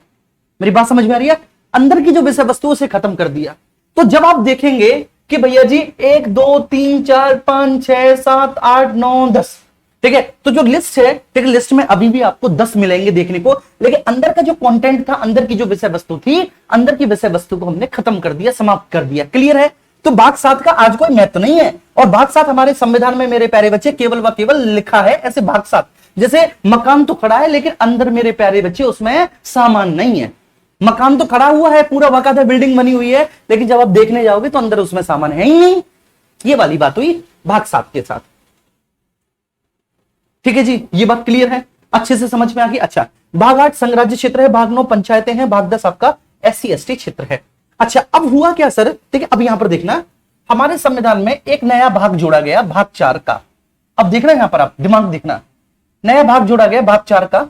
Speaker 1: मेरी बात समझ में आ रही है, अंदर की जो विषय वस्तु उसे खत्म कर दिया। तो जब आप देखेंगे कि भैया जी 1 2 3 4 5 6 7 8 9 10, ठीक है, तो जो लिस्ट है, ठीक है, लिस्ट में अभी भी आपको 10 मिलेंगे देखने को, लेकिन अंदर का जो कंटेंट था, अंदर की जो विषय वस्तु थी, अंदर की विषय वस्तु को हमने खत्म कर दिया, समाप्त कर दिया। क्लियर है? तो भाग 7 का आज कोई महत्व नहीं है। और भाग 7 हमारे संविधान में मेरे प्यारे बच्चे केवल व केवल लिखा है ऐसे भाग 7। जैसे मकान तो खड़ा है, लेकिन अंदर मेरे प्यारे बच्चे उसमें सामान नहीं है। मकान तो खड़ा हुआ है, पूरा बाकायदा बिल्डिंग बनी हुई है, लेकिन जब आप देखने जाओगे तो अंदर उसमें सामान है ही नहीं। ये वाली बात हुई भाग 7 के साथ। ठीक है जी, ये बात क्लियर है, अच्छे से समझ में आ गई। अच्छा, भाग 8 संघ राज्य क्षेत्र है, भाग 9 पंचायतें हैं, भाग 10 आपका SC/ST क्षेत्र है। अच्छा, अब हुआ क्या सर? ठीक है, अब यहां पर देखना, हमारे संविधान में एक नया भाग जोड़ा गया, भाग 4 का। अब देखना यहां पर, आप दिमाग देखना, नया भाग जोड़ा गया भाग 4 का,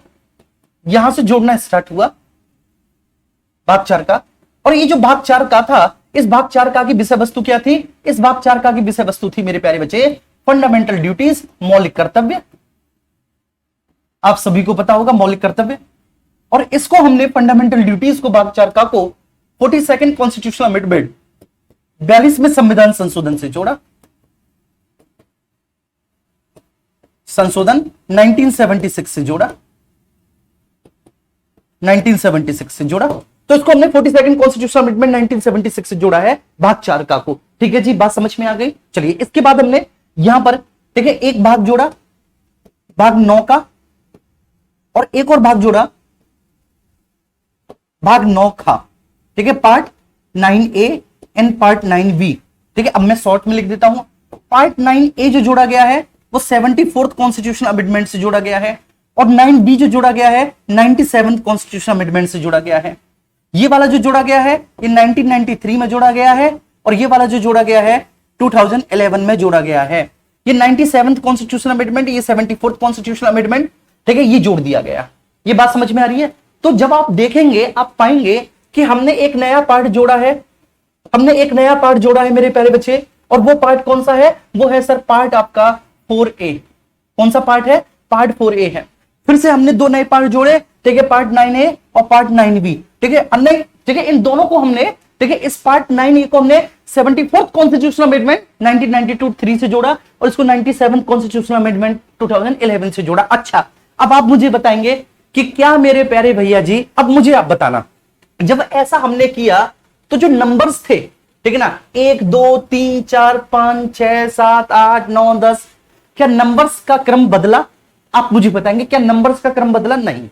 Speaker 1: यहां से जोड़ना स्टार्ट हुआ भाग 4 का। और ये जो भाग 4 का था, इस भाग 4 का की विषय वस्तु क्या थी? इस भाग 4 का की विषय वस्तु थी मेरे प्यारे बच्चे फंडामेंटल ड्यूटीज, मौलिक कर्तव्य। आप सभी को पता होगा मौलिक कर्तव्य। और इसको हमने फंडामेंटल ड्यूटीज को भाग 4 का को 42nd कॉन्स्टिट्यूशनल अमेंडमेंट 42वें संविधान संशोधन से जोड़ा, संशोधन 1976 से जोड़ा, 1976 से जोड़ा। तो इसको हमने 42nd कॉन्स्टिट्यूशनल अमेंडमेंट 1976 से जोड़ा है भाग 4 का को। ठीक है जी, बात समझ में आ गई। चलिए इसके बाद हमने यहां पर ठीक है एक भाग जोड़ा भाग 9 का, और एक और भाग जोड़ा भाग 9 का। ठीक है, part 9A and part 9B। ठीक है, अब मैं शॉर्ट में लिख देता हूं। पार्ट 9A जो जोड़ा गया है वो 74th कॉन्स्टिट्यूशनल अमेंडमेंट से जोड़ा गया है, और 9B जो जोड़ा गया है 97th कॉन्स्टिट्यूशनल अमेंडमेंट से जोड़ा गया है। ये वाला जो जोड़ा गया है ये 1993 में जोड़ा गया है, और ये वाला जो जोड़ा गया है 2011 में जोड़ा गया है। ये 97th कॉन्स्टिट्यूशनल अमेंडमेंट, ये 74th कॉन्स्टिट्यूशनल अमेंडमेंट, ठीक है, ये जोड़ दिया गया। ये बात समझ में आ रही है। तो जब आप देखेंगे आप पाएंगे कि हमने एक नया पार्ट जोड़ा है, हमने एक नया पार्ट जोड़ा है मेरे प्यारे बच्चे, और वो पार्ट कौन सा है? वो है सर पार्ट आपका 4A। कौन सा पार्ट है? पार्ट 4A है। फिर से हमने दो नए पार्ट जोड़े, ठीक है, पार्ट 9A और पार्ट 9B। ठीक है, अन्य ठीक है, इन दोनों को हमने ठीक है इस पार्ट 9A को हमने 74th कॉन्स्टिट्यूशनल अमेंडमेंट 1992-3 से जोड़ा, और इसको 97th कॉन्स्टिट्यूशनल अमेंडमेंट 2011 से जोड़ा। अच्छा, अब आप मुझे बताएंगे कि क्या मेरे प्यारे भैया जी, अब मुझे आप बताना, जब ऐसा हमने किया तो जो नंबर्स थे, ठीक है ना, 1 2 3 4 5 6 7 8 9 10, क्या नंबर्स का क्रम बदला? आप मुझे बताएंगे क्या नंबर्स का क्रम बदला? नहीं।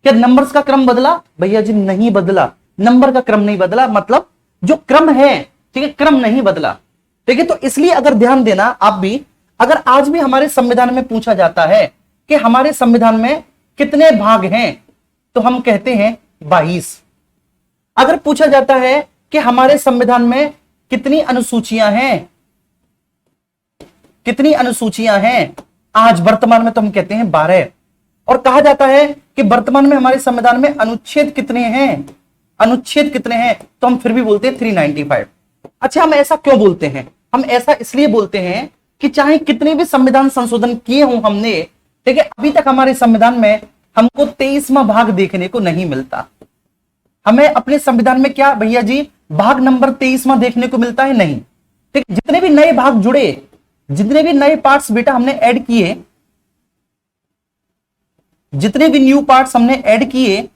Speaker 1: क्या नंबर्स का क्रम बदला? भैया जी नहीं बदला, नंबर का क्रम नहीं बदला, मतलब जो क्रम है, ठीक है, क्रम नहीं बदला। ठीक है, तो इसलिए अगर ध्यान देना आप भी, अगर आज भी हमारे संविधान में पूछा जाता है कि हमारे संविधान में कितने भाग हैं, तो हम कहते हैं 22। अगर पूछा जाता है कि हमारे संविधान में कितनी अनुसूचियां हैं, कितनी अनुसूचियां हैं, आज वर्तमान में तो हम कहते हैं 12। और कहा जाता है कि वर्तमान में हमारे संविधान में अनुच्छेद कितने हैं, अनुच्छेद कितने हैं, तो हम फिर भी बोलते हैं 395। अच्छा, हम ऐसा क्यों बोलते हैं? हम ऐसा इसलिए बोलते हैं कि चाहे कितने भी संविधान संशोधन किए हों हमने, ठीक है, अभी तक हमारे संविधान में हमको 23वां भाग देखने को नहीं मिलता। हमें अपने संविधान में क्या भैया जी भाग नंबर 23वां देखने को मिलता है? नहीं। ठीक, जितने भी नए भाग जुड़े, जितने भी नए पार्ट्स बेटा हमने ऐड किए, जितने भी न्यू पार्ट्स हमने ऐड किए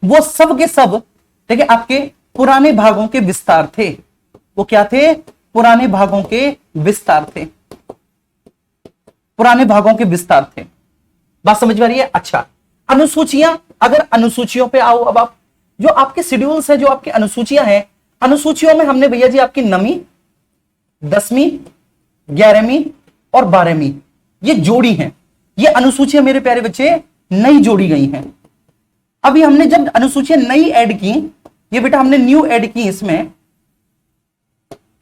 Speaker 1: वो सब के सब, ठीक है, आपके पुराने भागों के विस्तार थे। वो क्या थे? पुराने भागों के विस्तार थे, पुराने भागों के विस्तार थे। बात समझ में आ रही है? अच्छा, अनुसूचियां, अगर अनुसूचियों पे आओ, अब आप जो आपके शेड्यूल्स है, जो आपकी अनुसूचियां हैं, अनुसूचियों में हमने भैया जी आपकी 9वीं 10वीं 11वीं और 12वीं ये जोड़ी हैं। ये अनुसूचियां मेरे प्यारे बच्चे नई जोड़ी गई हैं। अभी हमने जब अनुसूचियां नई ऐड की, ये बेटा हमने न्यू ऐड की, इसमें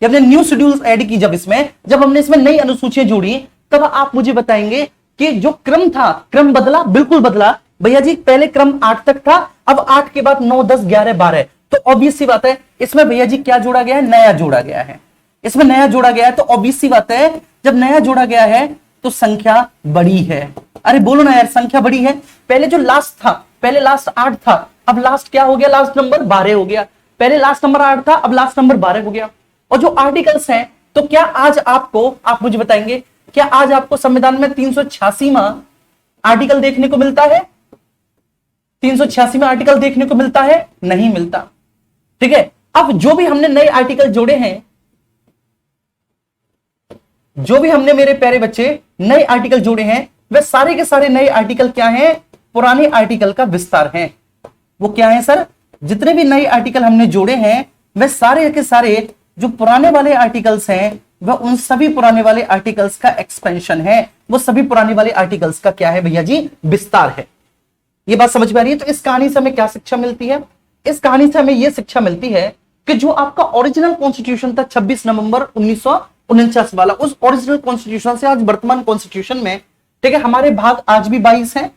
Speaker 1: जब हमने न्यू शेड्यूल्स ऐड की, जब हमने इसमें नई अनुसूचियां जोड़ी, तब आप मुझे बताएंगे कि जो क्रम था, क्रम बदला? बिल्कुल बदला भैया जी। पहले क्रम 8 तक था, अब 8 के बाद 9 10 11 12। तो ऑब्वियस सी बात है इसमें भैया जी क्या जोड़ा गया है? नया जोड़ा गया है। इसमें नया जोड़ा गया है, तो ऑब्वियस सी बात है जब नया जोड़ा गया है तो संख्या बड़ी है। अरे बोलो ना यार, संख्या बड़ी है। पहले जो लास्ट था, पहले लास्ट 8 था, अब लास्ट क्या हो गया? लास्ट नंबर 12 हो गया। पहले लास्ट नंबर 8 था, अब लास्ट नंबर 12 हो गया। और जो आर्टिकल्स हैं, तो क्या आज आपको, आप मुझे बताएंगे, क्या आज आपको संविधान में 386वां आर्टिकल देखने को मिलता है? 386वां आर्टिकल देखने को मिलता है? नहीं मिलता। ठीक है, अब जो भी हमने नए आर्टिकल जोड़े हैं, जो भी हमने मेरे प्यारे बच्चे नए आर्टिकल जोड़े हैं, वे सारे के सारे नए आर्टिकल क्या हैं? पुराने आर्टिकल का विस्तार है। वो क्या है सर? जितने भी नए आर्टिकल हमने जोड़े हैं, वे सारे के सारे जो पुराने वाले आर्टिकल्स हैं, वह उन सभी पुराने वाले आर्टिकल्स का एक्सपेंशन है। वो सभी पुराने वाले आर्टिकल्स का क्या है भैया जी? विस्तार है। ये बात समझ में आ रही है? तो इस कहानी से हमें क्या शिक्षा मिलती है? इस कहानी से हमें यह शिक्षा मिलती है कि जो आपका ओरिजिनल कॉन्स्टिट्यूशन था 26 नवंबर 1949 वाला, उस ओरिजिनल कॉन्स्टिट्यूशन से आज वर्तमान कॉन्स्टिट्यूशन में, ठीक है, हमारे भाग आज भी 22 हैं,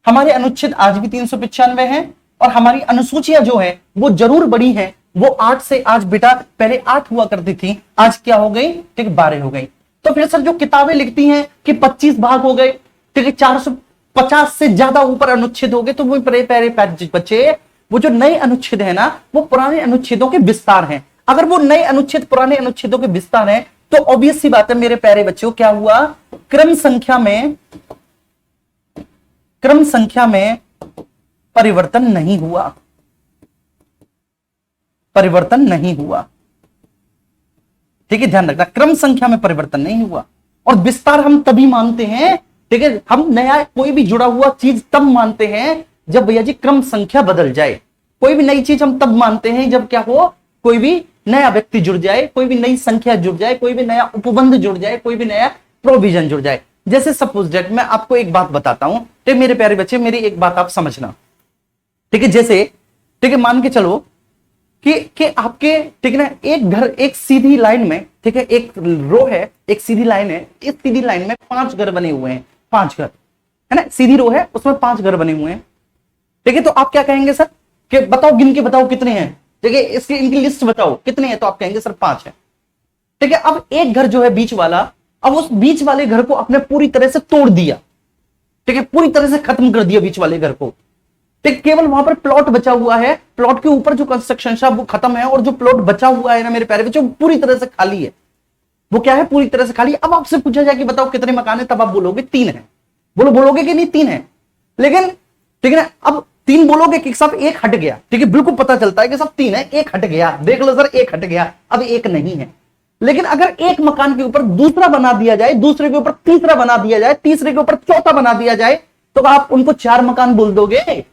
Speaker 1: हमारे अनुच्छेद आज भी 395 हैं, और हमारी अनुसूचियां जो है वो जरूर बड़ी हैं। वो 8 से आज बेटा, पहले 8 हुआ करती थी, आज क्या हो गई? ठीक, 12 हो गई। तो फिर सर जो किताबें लिखती हैं कि 25 भाग हो गए, ठीक है, 50 से ज्यादा ऊपर अनुच्छेद हो गए तो वो प्यारे प्यारे बच्चे, वो जो नए अनुच्छेद है ना, वो पुराने अनुच्छेदों के विस्तार हैं। अगर वो नए अनुच्छेद पुराने अनुच्छेदों के विस्तार हैं तो ऑब्वियस सी बात है मेरे प्यारे बच्चों, क्या हुआ, क्रम संख्या में परिवर्तन नहीं हुआ, परिवर्तन नहीं हुआ। ठीक है, ध्यान रखना, क्रम संख्या में परिवर्तन नहीं हुआ। और विस्तार हम तभी मानते हैं, ठीक है, हम नया कोई भी जुड़ा हुआ चीज तब मानते हैं जब भैया जी क्रम संख्या बदल जाए। कोई भी नई चीज हम तब मानते हैं जब क्या हो, कोई भी नया व्यक्ति जुड़ जाए, कोई भी नई संख्या जुड़ जाए, कोई भी नया उपबंध जुड़ जाए, कोई भी नया प्रोविजन जुड़ जाए। जैसे सपोज दैट मैं आपको एक बात बताता हूं, ठीक मेरे प्यारे बच्चे, मेरी एक बात आप समझना, ठीक है, जैसे, ठीक है, मान के चलो कि आपके, ठीक है ना, एक घर एक सीधी लाइन में, ठीक है, एक रो है, एक सीधी लाइन है, इस सीधी लाइन में 5 घर बने हुए हैं, 5 घर है ना, सीधी रो है, उसमें 5 घर बने हुए हैं। ठीक है, तो आप क्या कहेंगे सर, कि बताओ, गिन के बताओ कितने हैं, ठीक है, इसकी इनकी लिस्ट बताओ कितने हैं, तो आप कहेंगे सर 5 है। ठीक है, अब एक घर जो है बीच वाला, अब उस बीच वाले घर को आपने पूरी तरह से तोड़ दिया, ठीक है, पूरी तरह से खत्म कर दिया बीच वाले घर को। ठीक, केवल वहां पर प्लॉट बचा हुआ है, प्लॉट के ऊपर जो कंस्ट्रक्शन था वो खत्म है, और जो प्लॉट बचा हुआ है ना मेरे प्यारे बच्चों, पूरी तरह से खाली है। वो क्या है, पूरी तरह से खाली। अब आपसे पूछा जाए कि बताओ कितने मकान है, तब आप बोलोगे 3 है। बोलोगे कि नहीं 3 है, लेकिन ठीक है ना, अब 3 बोलोगे कि सब एक हट गया, ठीक है, बिल्कुल पता चलता है कि सब 3 है, एक हट गया, देख लो सर, एक हट गया, अब एक नहीं है। लेकिन अगर एक मकान के ऊपर दूसरा बना दिया जाए, दूसरे के ऊपर तीसरा बना दिया जाए, तीसरे के ऊपर चौथा बना दिया जाए, तो आप उनको 4 मकान बोल दोगे?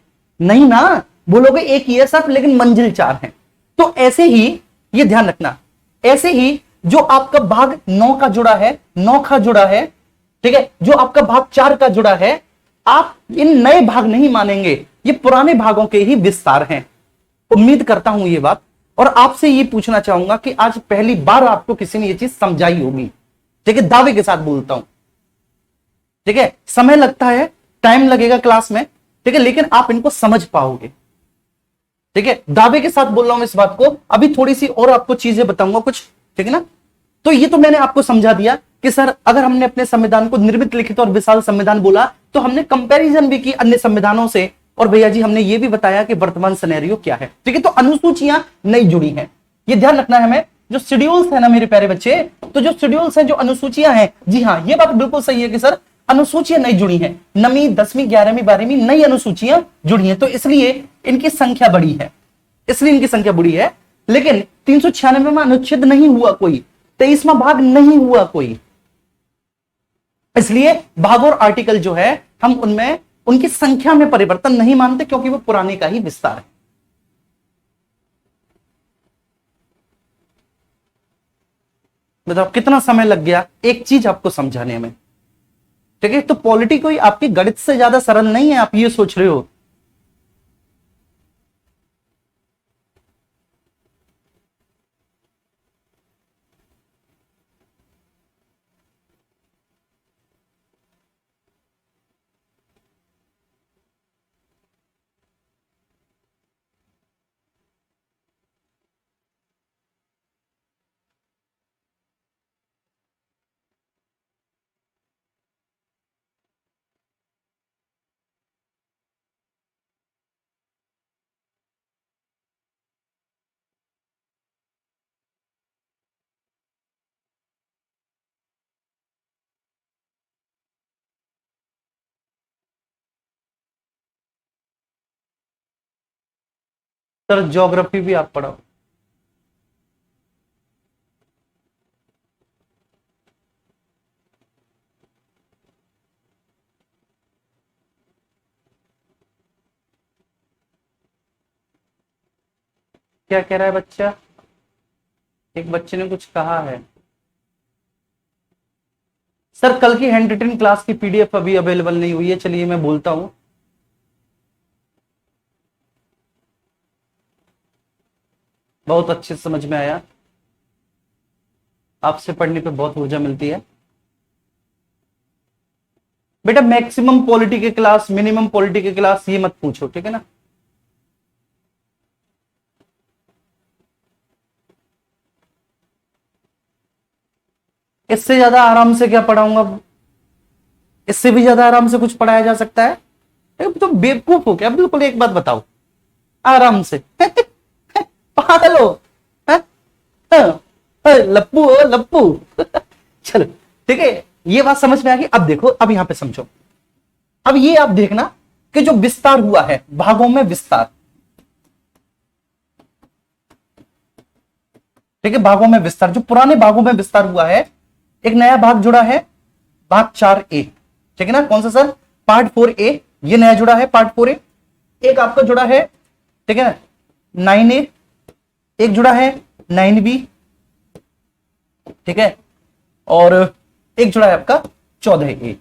Speaker 1: नहीं ना, बोलोगे एक ही है सर, लेकिन मंजिल 4 है। तो ऐसे ही, ये ध्यान रखना, ऐसे ही जो आपका भाग 9 का जुड़ा है, 9 का जुड़ा है, ठीक है, जो आपका भाग 4 का जुड़ा है, आप इन नए भाग नहीं मानेंगे, ये पुराने भागों के ही विस्तार हैं। उम्मीद करता हूं ये बात, और आपसे ये पूछना चाहूंगा कि आज पहली बार आपको किसी ने ये चीज समझाई होगी, ठीक है, दावे के साथ बोलता हूं, ठीक है, समय लगता है, टाइम लगेगा क्लास में, ठीक है, लेकिन आप इनको समझ पाओगे, ठीक है, दावे के साथ बोल रहा हूं इस बात को। अभी थोड़ी सी और आपको चीजें बताऊंगा कुछ, ठीक है ना। तो ये तो मैंने आपको समझा दिया कि सर अगर हमने अपने संविधान को निर्मित, लिखित और विशाल संविधान बोला, तो हमने कंपैरिजन भी की अन्य संविधानों से, और भैया जी हमने ये भी बताया कि वर्तमान सिनेरियो क्या है, ठीक है। तो अनुसूचियां नई जुड़ी हैं, ये ध्यान रखना है हमें। जो शेड्यूल्स है ना मेरे प्यारे बच्चे, तो जो शेड्यूल्स हैं, जो अनुसूचियां हैं, जी हाँ, ये बात बिल्कुल सही है कि सर अनुसूचियां नई जुड़ी हैं, 9वीं 10वीं 11वीं 12वीं नई अनुसूचियां जुड़ी हैं, तो इसलिए इनकी संख्या बड़ी है, इसलिए इनकी संख्या बड़ी है। लेकिन 396 में अनुच्छेद नहीं हुआ कोई, 23वां भाग नहीं हुआ कोई, इसलिए भाग और आर्टिकल जो है हम उनमें उनकी संख्या में परिवर्तन नहीं मानते, क्योंकि वो पुराने का ही विस्तार है। बताओ कितना समय लग गया एक चीज आपको समझाने में, ठीक है। तो पॉलिटी कोई आपकी गणित से ज्यादा सरल नहीं है, आप ये सोच रहे हो। सर ज्योग्राफी भी आप पढ़ो। क्या कह रहा है बच्चा, एक बच्चे ने कुछ कहा है। सर कल की हैंड रिटन क्लास की पीडीएफ अभी अवेलेबल नहीं हुई है, चलिए मैं बोलता हूं। बहुत अच्छे से समझ में आया, आपसे पढ़ने पे बहुत ऊर्जा मिलती है बेटा। मैक्सिमम पॉलिटी के क्लास, मिनिमम पॉलिटी के क्लास, ये मत पूछो, ठीक है ना। इससे ज्यादा आराम से क्या पढ़ाऊंगा। इससे भी ज्यादा आराम से कुछ पढ़ाया जा सकता है? तो बेवकूफ हो क्या? बिल्कुल एक बात बताओ, आराम से पागल हो? हैं? लप्पू हो लप्पू चलो ठीक है, ये बात समझ में आ गई। अब देखो, अब यहां पे समझो, अब ये आप देखना कि जो विस्तार हुआ है भागों में विस्तार, ठीक है, भागों में विस्तार, जो पुराने भागों में विस्तार हुआ है, एक नया भाग जुड़ा है, भाग 4A, ठीक है ना? कौन सा सर? पार्ट 4A, ये नया जुड़ा है पार्ट 4A। एक आपका जुड़ा है, ठीक है, 9A, एक जुड़ा है 9B, ठीक है, और एक जुड़ा है आपका 14A।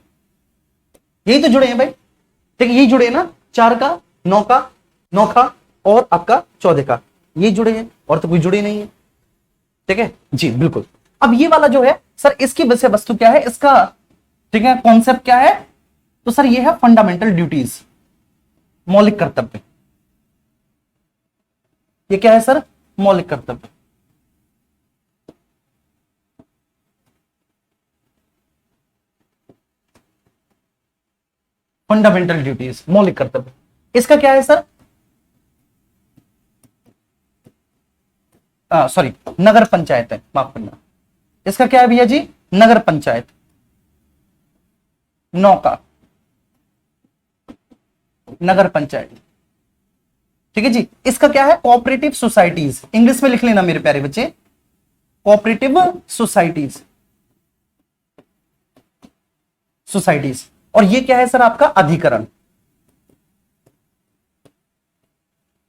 Speaker 1: यही तो जुड़े हैं भाई, ठीक है, यही जुड़े हैं ना, 4 का, 9 का, 9 का और आपका 14 का, ये जुड़े हैं, और तो कोई जुड़े नहीं है, ठीक है जी, बिल्कुल। अब ये वाला जो है सर, इसकी विषय वस्तु क्या है इसका, ठीक है, कॉन्सेप्ट क्या है? तो सर ये है फंडामेंटल ड्यूटीज, मौलिक कर्तव्य। ये क्या है सर? मौलिक कर्तव्य। फंडामेंटल ड्यूटीज, मौलिक कर्तव्य, इसका क्या है सर? सॉरी, नगर पंचायत है, माफ करना। इसका क्या है भैया जी? नगर पंचायत। 9 का नगर पंचायत, ठीक है जी। इसका क्या है? कोऑपरेटिव सोसाइटीज, इंग्लिश में लिख लेना मेरे प्यारे बच्चे, कोऑपरेटिव सोसाइटीज, सोसाइटीज। और ये क्या है सर? आपका अधिकरण,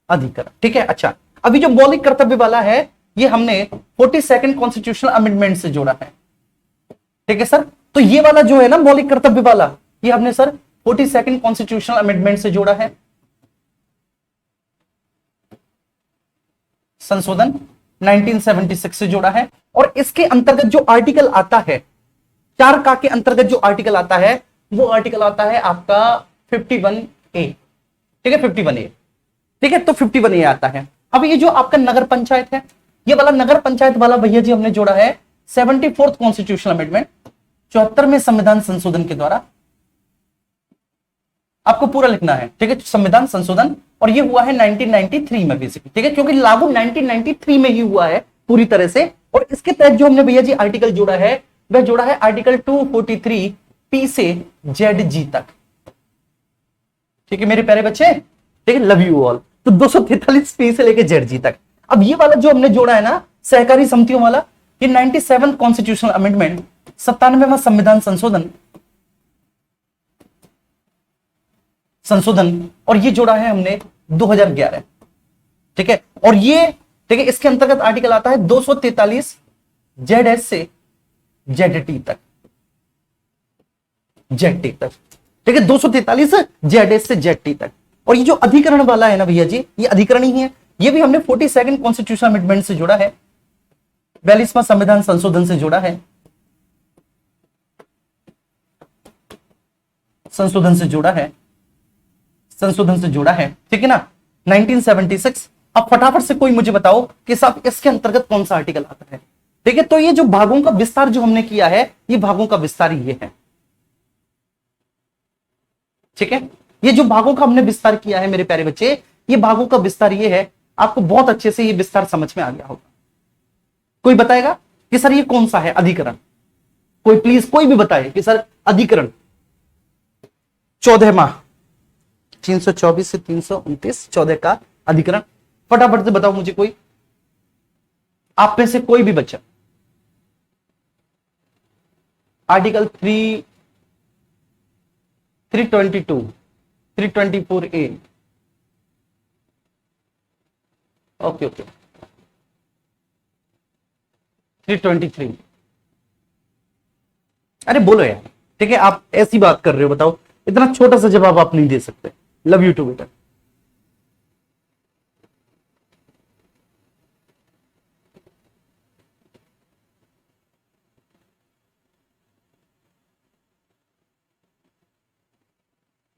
Speaker 1: अधिकरण, ठीक है। अच्छा, अभी जो मौलिक कर्तव्य वाला है, ये हमने 42nd कॉन्स्टिट्यूशनल अमेंडमेंट से जोड़ा है, ठीक है सर। तो ये वाला जो है ना मौलिक कर्तव्य वाला, ये हमने सर 42nd कॉन्स्टिट्यूशनल अमेंडमेंट से जोड़ा है, संशोधन 1976 से जोड़ा है। और इसके अंतर्गत जो आर्टिकल आता है, 4 का के अंतर्गत जो आर्टिकल आता है, वो आर्टिकल आता है आपका 51A, ठीक है, 51A, ठीक है, तो 51A आता है। अब ये जो आपका नगर पंचायत है, ये वाला नगर पंचायत वाला भैया जी हमने जोड़ा है 74th कॉन्स्टिट्यूशनल अमेंडमेंट, 74वें संविधान संशोधन के द्वारा। आपको पूरा लिखना है, ठीक है, संविधान संशोधन, और ये हुआ है 1993 में बेसिकली, ठीक है, क्योंकि लागू 1993 में ही हुआ है पूरी तरह से। और इसके तहत जो हमने भैया जी आर्टिकल जोड़ा है, वह जोड़ा है आर्टिकल 243 से ZG तक, ठीक है मेरे प्यारे बच्चे, ठीक है, लव यू ऑल। तो 243 P से लेके ZG तक। अब ये वाला जो हमने जोड़ा है ना सहकारी समितियों वाला, ये 97 कॉन्स्टिट्यूशनल अमेंडमेंट, 97वां संविधान संशोधन, और ये जोड़ा है हमने 2011, ठीक है। और ये, ठीक है, इसके अंतर्गत आर्टिकल आता है 243 ZS से ZT तक, ZT तक, ठीक है, 243 ZS से ZT तक। और ये जो अधिकरण वाला है ना भैया जी, ये अधिकरण ही है, ये भी हमने 42nd कॉन्स्टिट्यूशनल अमेंडमेंट से जोड़ा है, 42वां संविधान संशोधन से जोड़ा है, संशोधन से जोड़ा है, संशोधन से जोड़ा है, ठीक है ना, 1976। अब फटाफट से कोई मुझे बताओ कि साहब इसके अंतर्गत कौन सा आर्टिकल आता है, ठीक है। तो ये जो भागों का विस्तार जो हमने किया है, ये भागों का विस्तार ये है, ठीक है, ये जो भागों का हमने विस्तार किया है मेरे प्यारे बच्चे, ये भागों का विस्तार ये है। आपको बहुत अच्छे से ये विस्तार समझ में आ गया होगा। कोई बताएगा कि सर ये कौन सा है अधिकरण? कोई प्लीज, कोई भी बताए कि सर अधिकरण 14वां, 324 से 329, 14 का अधिकरण, फटाफट से बताओ मुझे कोई, आप में से कोई भी बच्चा। आर्टिकल 322, 324A, ओके, 323, अरे बोलो यार, ठीक है, आप ऐसी बात कर रहे हो, बताओ, इतना छोटा सा जवाब आप नहीं दे सकते। लव यू टू बेटा।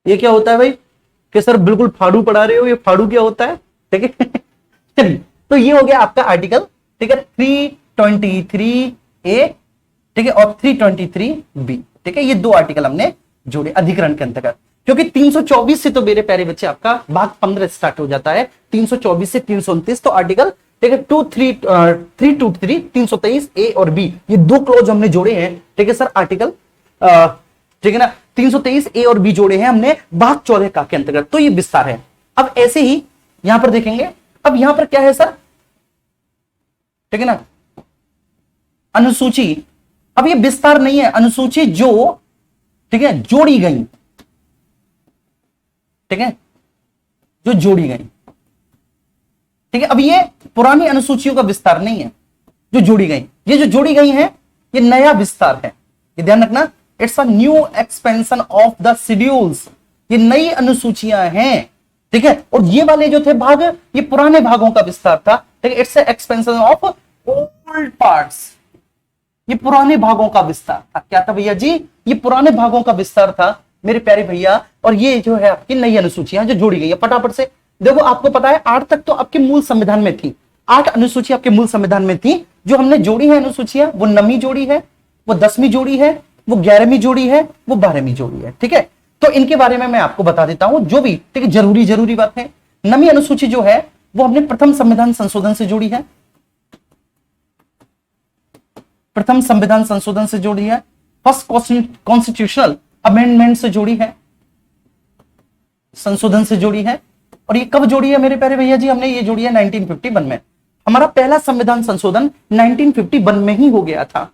Speaker 1: ये क्या होता है भाई कि सर बिल्कुल फाड़ू पढ़ा रहे हो, ये फाड़ू क्या होता है, ठीक है चलिए, तो ये हो गया आपका आर्टिकल, ठीक है, 323A, ठीक है, और 323B, ठीक है, ये दो आर्टिकल हमने जोड़े अधिकरण के अंतर्गत, क्योंकि 324 से तो मेरे प्यारे बच्चे आपका भाग 15 स्टार्ट हो जाता है, 324 से 329, तो आर्टिकल ठीक है 323 323 ए और बी, ये दो क्लॉज हमने जोड़े हैं, ठीक है सर, आर्टिकल ठीक है ना 323 ए और बी जोड़े हैं हमने भाग 14 का के अंतर्गत, तो ये विस्तार है। अब ऐसे ही यहां पर देखेंगे, अब यहां पर क्या है सर, ठीक है ना, अनुसूची, अब ये विस्तार नहीं है, अनुसूची जो ठीक है जोड़ी गई, ठीक है, जो जोड़ी गई, ठीक है। अब ये पुरानी अनुसूचियों का विस्तार नहीं है, जो जोड़ी गई, ये जो जोड़ी गई है ये नया विस्तार है, ये ध्यान रखना, it's a new expansion of the schedules, ये नई अनुसूचियां हैं, ठीक है। और ये वाले जो थे भाग, ये पुराने भागों का विस्तार था, ठीक है, it's expansion of old parts, ये पुराने भागों का विस्तार था। क्या था भैया जी, ये पुराने भागों का विस्तार था मेरे प्यारे भैया, और ये जो है आपकी नई अनुसूचियां जो जोड़ी गई है, फटाफट से देखो, आपको पता है 8 तक तो आपके मूल संविधान में थी, 8 अनुसूची आपके मूल संविधान में थी, जो हमने जोड़ी है अनुसूचियां, वो 9वीं जोड़ी है, वो 10वीं जोड़ी है, वो 11वीं जोड़ी है, वो 12वीं जोड़ी है, ठीक है। तो इनके बारे में मैं आपको बता देता हूं, जो भी ठीक है जरूरी बात है। 9वीं अनुसूची जो है वो हमने प्रथम संविधान संशोधन से जोड़ी है, प्रथम संविधान संशोधन से जोड़ी है, फर्स्ट कॉन्स्टिट्यूशनल अमेंडमेंट से जोड़ी है, संशोधन से जोड़ी है। और ये कब जोड़ी है मेरे प्यारे भैया जी, हमने ये जोड़ी है 1951 में, हमारा पहला संविधान संशोधन 1951 में ही हो गया था।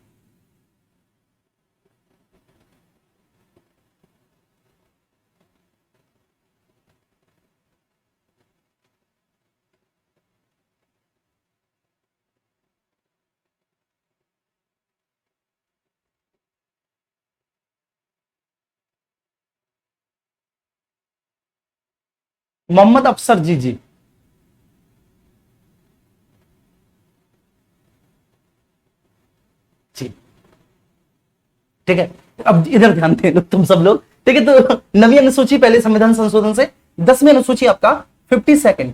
Speaker 1: मोहम्मद अफसर जी जी जी, ठीक है। अब इधर ध्यान दे लो तुम सब लोग, ठीक है। तो 9वीं अनुसूची पहले संविधान संशोधन से, 10वीं अनुसूची आपका 52nd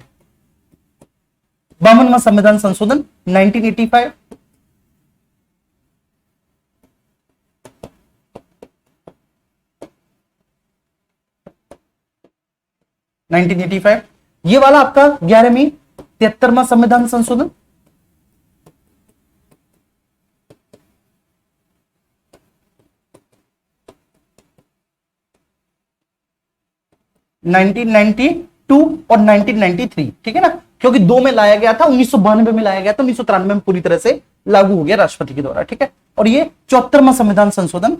Speaker 1: 52वां संविधान संशोधन 1985, 1985, ये वाला आपका 11वीं 73वां संविधान संशोधन, 1992 और 1993, ठीक है ना, क्योंकि दो में लाया गया था, 1992 में लाया गया था, 1993 में पूरी तरह से लागू हो गया राष्ट्रपति के द्वारा, ठीक है। और ये 74वां संविधान संशोधन,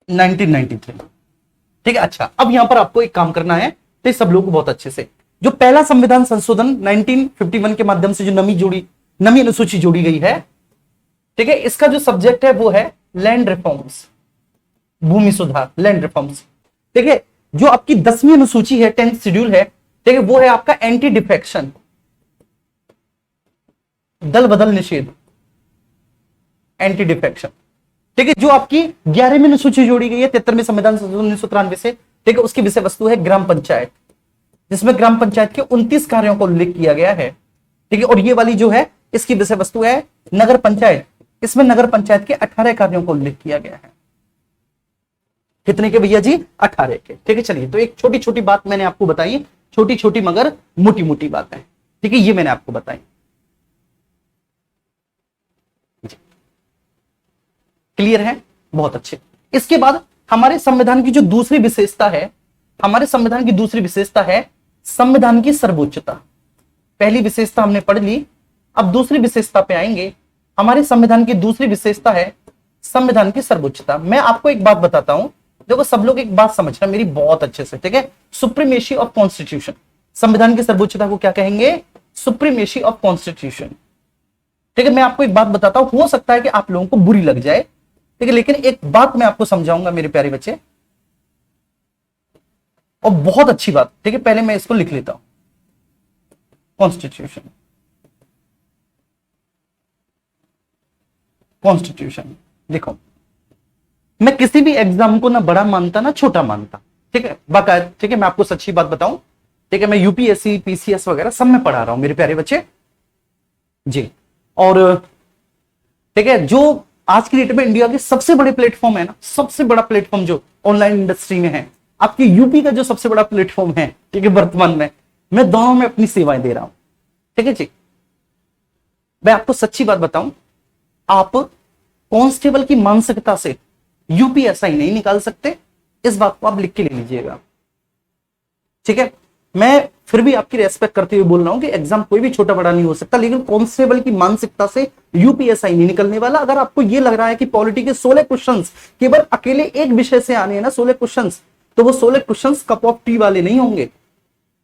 Speaker 1: नाइनटीन 1993, ठीक है। अच्छा, अब यहां पर आपको एक काम करना है, तो सब लोग को बहुत अच्छे से, जो पहला संविधान संशोधन 1951 के माध्यम से जो नवी अनुसूची जोड़ी गई है, ठीक है, इसका जो सब्जेक्ट है वो है लैंड रिफॉर्म्स, भूमि सुधार, लैंड रिफॉर्म्स, ठीक है। जो आपकी 10वीं अनुसूची है, 10th शेड्यूल है, ठीक है, वो है आपका एंटी डिफेक्शन, दल बदल निषेध, एंटी डिफेक्शन, ठीक है। जो आपकी 11वीं अनुसूची जोड़ी गई है 73वें संविधान संशोधन 1993 से, ठीक है, उसकी विषय वस्तु है ग्राम पंचायत, जिसमें ग्राम पंचायत के 29 कार्यों को उल्लेख किया गया है, ठीक है। और ये वाली जो है इसकी विषय वस्तु है नगर पंचायत, इसमें नगर पंचायत के 18 कार्यों को उल्लेख किया गया है। कितने के भैया जी, 18 के, ठीक है। चलिए, तो एक छोटी छोटी बात मैंने आपको बताई, छोटी छोटी मगर मोटी मोटी बात है, ठीक है, ये मैंने आपको बताई। क्लियर है, बहुत अच्छे। इसके बाद हमारे संविधान की जो दूसरी विशेषता है, हमारे संविधान की दूसरी विशेषता है संविधान की सर्वोच्चता। पहली विशेषता हमने पढ़ ली, अब दूसरी विशेषता पे आएंगे। हमारे संविधान की दूसरी विशेषता है संविधान की सर्वोच्चता। मैं आपको एक बात बताता हूं, देखो सब लोग एक बात समझना मेरी बहुत अच्छे से, ठीक है। सुप्रीमेसी ऑफ कॉन्स्टिट्यूशन, संविधान की सर्वोच्चता को क्या कहेंगे, सुप्रीमेसी ऑफ कॉन्स्टिट्यूशन, ठीक है। मैं आपको एक बात बताता हूं, हो सकता है कि आप लोगों को बुरी लग जाए, ठीक है, लेकिन एक बात मैं आपको समझाऊंगा मेरे प्यारे बच्चे, और बहुत अच्छी बात, ठीक है। पहले मैं इसको लिख लेता हूं, कॉन्स्टिट्यूशन, कॉन्स्टिट्यूशन देखो, मैं किसी भी एग्जाम को ना बड़ा मानता ना छोटा मानता, ठीक है, बाकायदा, ठीक है। मैं आपको सच्ची बात बताऊं, ठीक है, मैं यूपीएससी पीसीएस वगैरह सब में पढ़ा रहा हूं मेरे प्यारे बच्चे जी। और ठीक है, जो आज की डेट में इंडिया के सबसे बड़े प्लेटफॉर्म है ना, सबसे बड़ा प्लेटफॉर्म जो ऑनलाइन इंडस्ट्री में है, आपके यूपी का जो सबसे बड़ा प्लेटफॉर्म है, ठीक है, वर्तमान में मैं दोनों में अपनी सेवाएं दे रहा हूं। ठीक है जी, मैं आपको सच्ची बात बताऊं, आप कांस्टेबल की मानसिकता से यूपीएसआई नहीं निकाल सकते, इस बात को आप लिख के ले लीजिएगा। ठीक है, मैं फिर भी आपकी रेस्पेक्ट करते हुए बोल रहा हूं कि एग्जाम कोई भी छोटा बड़ा नहीं हो सकता, लेकिन कांस्टेबल की मानसिकता से यूपीएसआई नहीं निकलने वाला। अगर आपको यह लग रहा है कि पॉलिटी के 16 क्वेश्चंस केवल अकेले एक विषय से आने हैं ना 16 क्वेश्चंस, तो वो 16 क्वेश्चंस कप ऑफ टी वाले नहीं होंगे,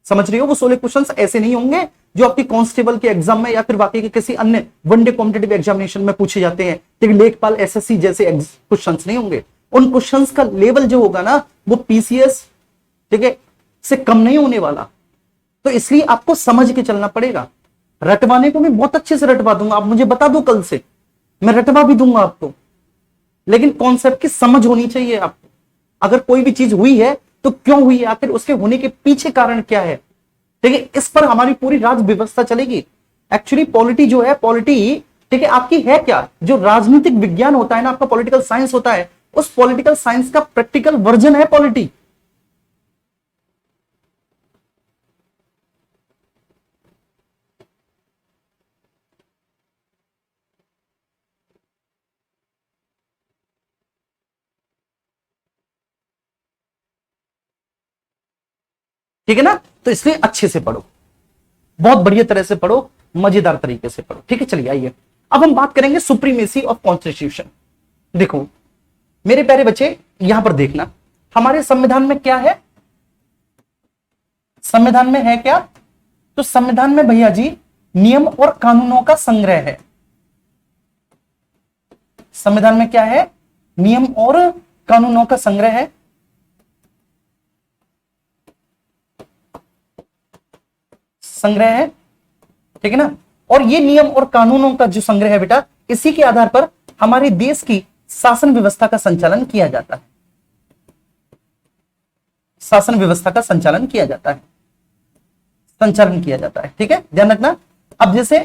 Speaker 1: समझ रही हो? वो 16 क्वेश्चंस ऐसे नहीं होंगे जो आपकी कांस्टेबल के एग्जाम में या फिर बाकी के किसी अन्य वनडे कॉम्पिटिटिव एग्जामिनेशन में पूछे जाते हैं, लेकिन लेखपाल एसएससी जैसे क्वेश्चंस नहीं होंगे। उन क्वेश्चंस का लेवल जो होगा ना, वो पीसीएस, ठीक है, से कम नहीं होने वाला। तो इसलिए आपको समझ के चलना पड़ेगा। रटवाने को मैं बहुत अच्छे से रटवा दूंगा, आप मुझे बता दो कल से, मैं रटवा भी दूंगा आपको, लेकिन कॉन्सेप्ट की समझ होनी चाहिए आपको। अगर कोई भी चीज हुई है तो क्यों हुई है, आखिर उसके होने के पीछे कारण क्या है, ठीक है, इस पर हमारी पूरी राज व्यवस्था चलेगी। एक्चुअली पॉलिटी जो है, पॉलिटी, ठीक है, आपकी है क्या, जो राजनीतिक विज्ञान होता है ना, आपका पॉलिटिकल साइंस होता है, उस पॉलिटिकल साइंस का प्रैक्टिकल वर्जन है पॉलिटी। ठीक है ना, तो इसलिए अच्छे से पढ़ो, बहुत बढ़िया तरह से पढ़ो, मजेदार तरीके से पढ़ो। ठीक है, चलिए आइए अब हम बात करेंगे सुप्रीमेसी ऑफ कॉन्स्टिट्यूशन। देखो मेरे प्यारे बच्चे, यहां पर देखना, हमारे संविधान में क्या है, संविधान में है क्या, तो संविधान में भैया जी नियम और कानूनों का संग्रह है। संविधान में क्या है, नियम और कानूनों का संग्रह है। संग्रह है, ठीक है ना, और ये नियम और कानूनों का जो संग्रह है बेटा, इसी के आधार पर हमारे देश की शासन व्यवस्था का संचालन किया जाता है। शासन व्यवस्था का संचालन किया जाता है, संचालन किया जाता है। ठीक है, ध्यान रखना। अब जैसे,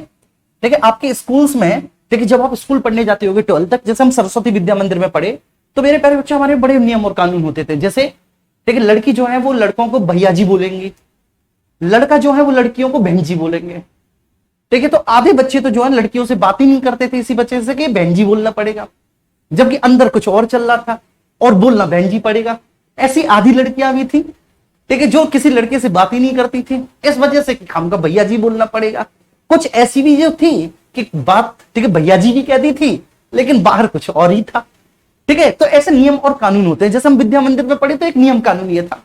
Speaker 1: ठीक है, आपके स्कूल्स में, ठीक है, जब आप स्कूल पढ़ने जाते होगे 12th तक, जैसे हम सरस्वती विद्या मंदिर में पढ़े, तो मेरे प्यारे बच्चे हमारे बड़े नियम और कानून होते थे। जैसे, ठीक है, लड़की जो है वो लड़कों को भैया जी बोलेंगी, लड़का जो है वो लड़कियों को बहन जी बोलेंगे। ठीक है, तो आधे बच्चे तो जो है लड़कियों से बात ही नहीं करते थे इसी बच्चे से कि बहन जी बोलना पड़ेगा, जबकि अंदर कुछ और चल रहा था और बोलना बहन जी पड़ेगा। ऐसी आधी लड़कियां भी थी, ठीक है, जो किसी लड़के से बात ही नहीं करती थी, इस वजह से कि हमका भैया जी बोलना पड़ेगा। कुछ ऐसी भी जो थी कि बात, ठीक है, भैया जी की कहती थी, लेकिन बाहर कुछ और ही था। ठीक है, तो ऐसे नियम और कानून होते हैं। जैसे हम विद्या मंदिर में पढ़े तो एक नियम कानून ये था।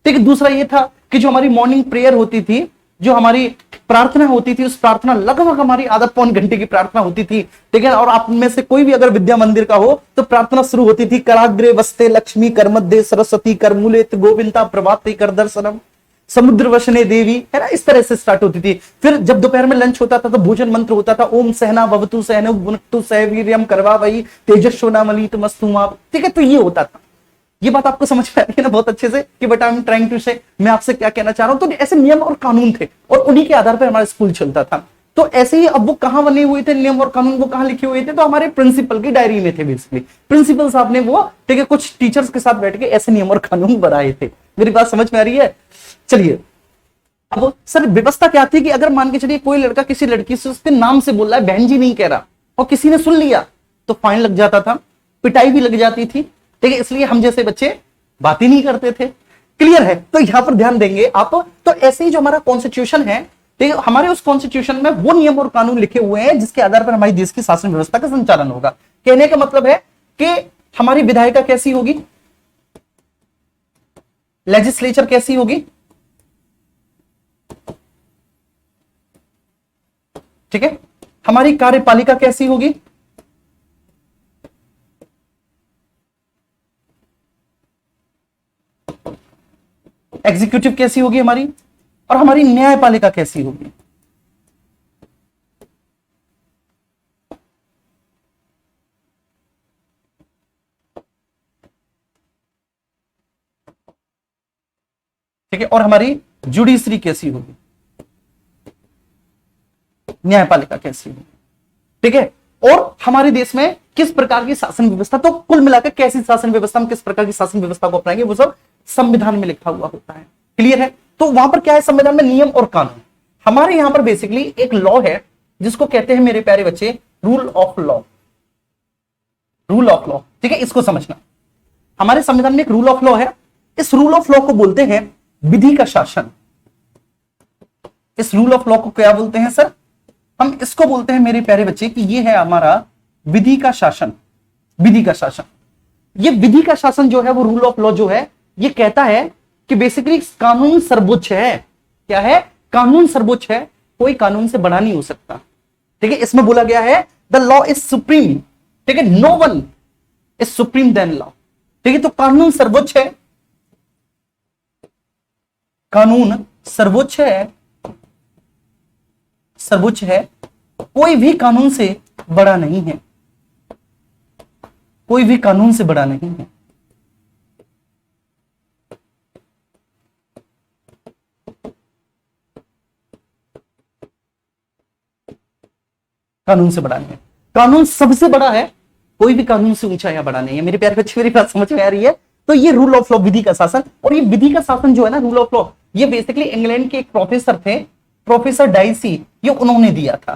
Speaker 1: ठीक है, दूसरा ये था कि जो हमारी मॉर्निंग प्रेयर होती थी, जो हमारी प्रार्थना होती थी, उस प्रार्थना लगभग हमारी आधा पौन घंटे की प्रार्थना होती थी। ठीक है, और आप में से कोई भी अगर विद्या मंदिर का हो तो प्रार्थना शुरू होती थी, कराग्रे वस्ते लक्ष्मी कर मध्य सरस्वती कर मूलेत गोविंदा प्रभाते कर दर्शनम समुद्र वशने देवी, है ना, इस तरह से स्टार्ट होती थी। फिर जब दोपहर में लंच होता था तो भोजन मंत्र होता था, ओम सहना भवतु सहनौ भुनक्तु सह वीर्यम करवा वही तेजस्वी नामलित मस्तु। ठीक है, तो ये होता था। ये बात आपको समझ में आ रही है ना बहुत अच्छे से कि but I am trying to say, मैं आपसे क्या कहना चाह रहा हूं। तो ऐसे नियम और कानून थे और उन्हीं के आधार पर हमारा स्कूल चलता था। तो ऐसे ही अब वो कहां बने हुए थे नियम और कानून, वो कहां लिखे हुए थे, तो हमारे प्रिंसिपल की डायरी में थे। बेसिकली प्रिंसिपल साहब ने वो, ठीक है, कुछ टीचर्स के साथ बैठ के ऐसे नियम और कानून बनाए थे। मेरी बात समझ में आ रही है? चलिए, अब सर व्यवस्था क्या थी कि अगर मान के चलिए कोई लड़का किसी लड़की से उसके नाम से बोल रहा है, बहन जी नहीं कह रहा, और किसी ने सुन लिया तो फाइन लग जाता था, पिटाई भी लग जाती थी। ठीक है, इसलिए हम जैसे बच्चे बात ही नहीं करते थे। क्लियर है? तो यहां पर ध्यान देंगे आप। तो ऐसे ही जो हमारा कॉन्स्टिट्यूशन है, ठीक है, हमारे उस कॉन्स्टिट्यूशन में वो नियम और कानून लिखे हुए हैं जिसके आधार पर हमारी देश की शासन व्यवस्था का संचालन होगा। कहने का मतलब है कि हमारी विधायिका कैसी होगी, लेजिस्लेचर कैसी होगी, ठीक है, हमारी कार्यपालिका कैसी होगी, एग्जीक्यूटिव कैसी होगी हमारी, और हमारी न्यायपालिका कैसी होगी। ठीक है, और हमारी जुडिशरी कैसी होगी, न्यायपालिका कैसी होगी, ठीक है। और हमारे देश में किस प्रकार की शासन व्यवस्था, तो कुल मिलाकर कैसी शासन व्यवस्था, हम किस प्रकार की शासन व्यवस्था को अपनाएंगे, वो सब संविधान में लिखा हुआ होता है। क्लियर है। तो वहां पर क्या है, संविधान में नियम और कानून। हमारे यहां पर बेसिकली एक लॉ है जिसको कहते हैं मेरे प्यारे बच्चे rule of law. Rule of law, ठीक है, इसको समझना। हमारे संविधान में एक रूल ऑफ लॉ है। इस रूल ऑफ लॉ को बोलते हैं विधि का शासन। इस रूल ऑफ लॉ को क्या बोलते हैं सर, हम इसको बोलते हैं मेरे प्यारे बच्चे कि ये है हमारा विधि का शासन। विधि का शासन, ये विधि का शासन जो है वो रूल ऑफ लॉ जो है ये कहता है कि बेसिकली कानून सर्वोच्च है। क्या है, कानून सर्वोच्च है, कोई कानून से बड़ा नहीं हो सकता। ठीक है, इसमें बोला गया है द लॉ इज सुप्रीम। ठीक है, no one is supreme than law. ठीक है, तो कानून सर्वोच्च है, कानून सर्वोच्च है, सर्वोच्च है, कोई भी कानून से बड़ा नहीं है, कोई भी कानून से बड़ा नहीं है। कानून से बड़ा नहीं है, कानून सबसे बड़ा है, कोई भी कानून से ऊंचा या बड़ा नहीं है। मेरे प्यारे बच्चे, मेरी बात समझ में आ रही है। तो ये रूल ऑफ लॉ, विधि का शासन, और ये विधि का शासन जो है ना, रूल ऑफ लॉ, ये बेसिकली इंग्लैंड के एक प्रोफेसर थे, प्रोफेसर डाइसी, ये उन्होंने दिया था।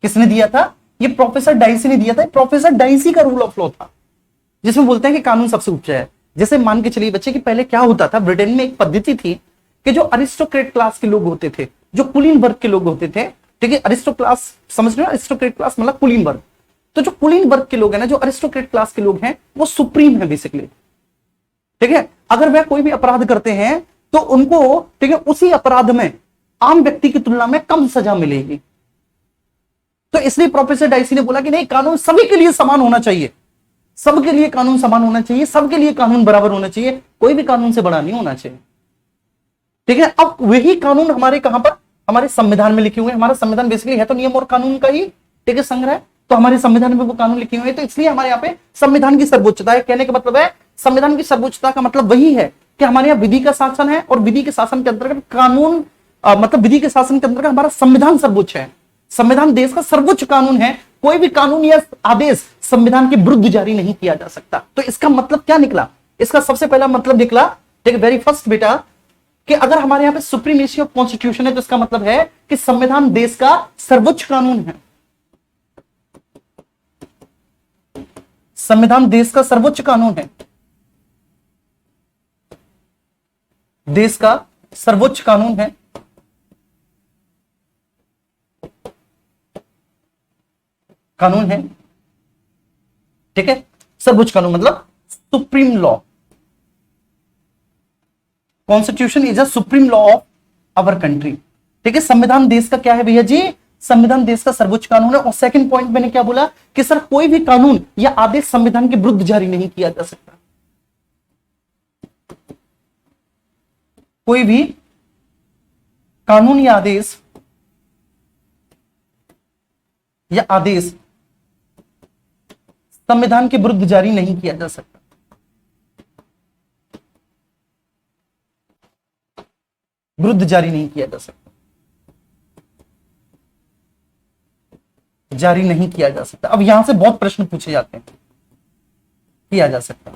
Speaker 1: किसने दिया था, ये प्रोफेसर डाइसी ने दिया था। प्रोफेसर डाइसी का रूल ऑफ लॉ था जिसमें बोलते हैं कि कानून सबसे ऊंचा है। जैसे मान के चलिए बच्चे कि पहले क्या होता था, ब्रिटेन में एक पद्धति थी कि जो अरिस्टोक्रेट क्लास के लोग होते थे, जो कुलीन वर्ग के लोग होते थे, ठीक है, अरिस्टो क्लास समझ रहे हो, अरिस्टोक्रेट क्लास मतलब कुलीन वर्ग। तो जो कुलीन वर्ग के लोग हैं ना, जो अरिस्टोक्रेट क्लास के लोग हैं, वो सुप्रीम है बेसिकली। ठीक है, अगर वह कोई भी अपराध करते हैं तो उनको, ठीक है, उसी अपराध में आम व्यक्ति की तुलना में कम सजा मिलेगी। तो इसलिए प्रोफेसर डाइसी ने बोला कि नहीं, कानून सभी के लिए समान होना चाहिए, सबके लिए कानून समान होना चाहिए, सबके लिए कानून बराबर होना चाहिए, कोई भी कानून से बड़ा नहीं होना चाहिए। ठीक है, अब वही कानून हमारे कहां पर, हमारे संविधान में लिखे हुए हैं। हमारा संविधान बेसिकली है तो नियम और कानून का ही, ठीक है, संग्रह। तो हमारे संविधान में वो कानून लिखे हुए हैं, तो इसलिए हमारे यहाँ पे संविधान की सर्वोच्चता है। कहने का मतलब है, संविधान की सर्वोच्चता का मतलब वही है कि हमारे यहाँ विधि का शासन है, और विधि के शासन के अंतर्गत कानून, मतलब विधि के शासन के अंतर्गत हमारा संविधान सर्वोच्च है। संविधान देश का सर्वोच्च कानून है, कोई भी कानून या आदेश संविधान के विरुद्ध जारी नहीं किया जा सकता। तो इसका मतलब क्या निकला, इसका सबसे पहला मतलब निकला, ठीक है, वेरी फर्स्ट बेटा, कि अगर हमारे यहां पे सुप्रीमेसी ऑफ कॉन्स्टिट्यूशन है तो इसका मतलब है कि संविधान देश का सर्वोच्च कानून है। संविधान देश का सर्वोच्च कानून है, देश का सर्वोच्च कानून है। कानून है, ठीक है, सर्वोच्च कानून मतलब supreme law. Constitution is a supreme law of our country. ठीक है, संविधान देश का क्या है भैया जी, संविधान देश का सर्वोच्च कानून है। और सेकंड पॉइंट मैंने क्या बोला कि सर कोई भी कानून या आदेश संविधान के विरुद्ध जारी नहीं किया जा सकता। कोई भी कानून या आदेश संविधान के विरुद्ध जारी नहीं किया जा सकता। विरुद्ध जारी नहीं किया जा सकता, जारी नहीं किया जा सकता। अब यहां से बहुत प्रश्न पूछे जाते हैं, किया जा सकता।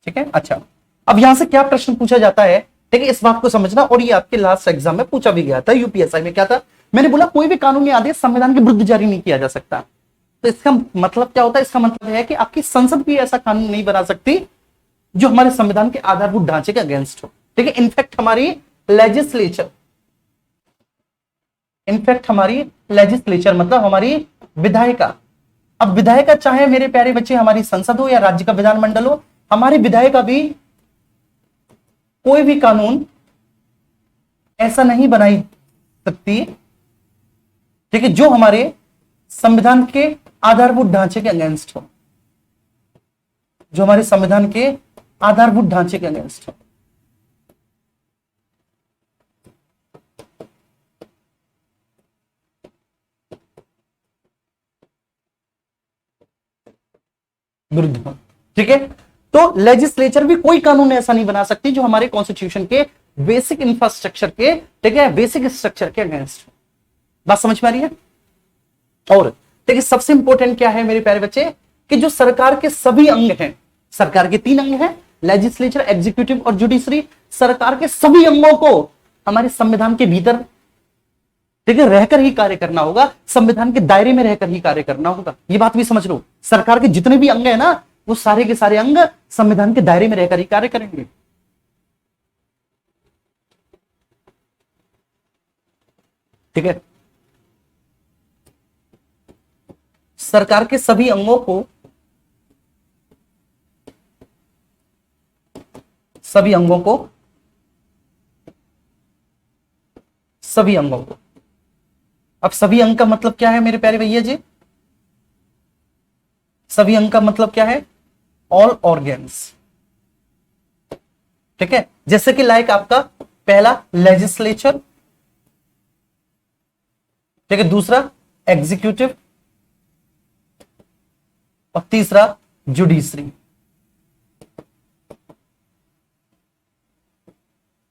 Speaker 1: ठीक है, अच्छा, अब यहां से क्या प्रश्न पूछा जाता है, ठीक है, इस बात को समझना। और ये आपके लास्ट एग्जाम में पूछा भी गया था, यूपीएसआई में क्या था, मैंने बोला कोई भी कानूनी आदेश संविधान के विरुद्ध जारी नहीं किया जा सकता। तो इसका मतलब क्या होता है, इसका मतलब है कि आपकी संसद भी ऐसा कानून नहीं बना सकती जो हमारे संविधान के आधारभूत ढांचे के अगेंस्ट हो। ठीक है, इनफैक्ट हमारी लेजिस्लेचर मतलब हमारी विधायिका, अब विधायिका चाहे मेरे प्यारे बच्चे हमारी संसद हो या राज्य का विधानमंडल हो, हमारी विधायिका भी कोई भी कानून ऐसा नहीं बनाई सकती, ठीक है, जो हमारे संविधान के आधारभूत ढांचे के अगेंस्ट हो, जो हमारे संविधान के आधारभूत ढांचे के अगेंस्ट हो। विरुद्ध हो। ठीक है। तो लेजिस्लेचर भी कोई कानून ऐसा नहीं बना सकती जो हमारे कॉन्स्टिट्यूशन के बेसिक इंफ्रास्ट्रक्चर के, ठीक है, बेसिक स्ट्रक्चर के अगेंस्ट। बात समझ में आ रही है। और देखिए सबसे इंपॉर्टेंट क्या है मेरे प्यारे बच्चे, कि जो सरकार के सभी अंग हैं, सरकार के 3 अंग हैं, लेजिस्लेचर, एग्जीक्यूटिव और जुडिशरी, सरकार के सभी अंगों को हमारे संविधान के भीतर, ठीक है, रहकर ही कार्य करना होगा, संविधान के दायरे में रहकर ही कार्य करना होगा। ये बात भी समझ लो, सरकार के जितने भी अंग है ना, वो सारे के सारे अंग संविधान के दायरे में रहकर ही कार्य करेंगे। ठीक है, सरकार के सभी अंगों को, सभी अंगों को, सभी अंगों को, अब सभी अंग का मतलब क्या है मेरे प्यारे भैया जी, सभी अंग का मतलब क्या है, ऑल ऑर्गेन्स। ठीक है, जैसे कि लाइक आपका पहला लेजिस्लेचर, ठीक है, दूसरा एग्जीक्यूटिव और तीसरा जुडिशरी।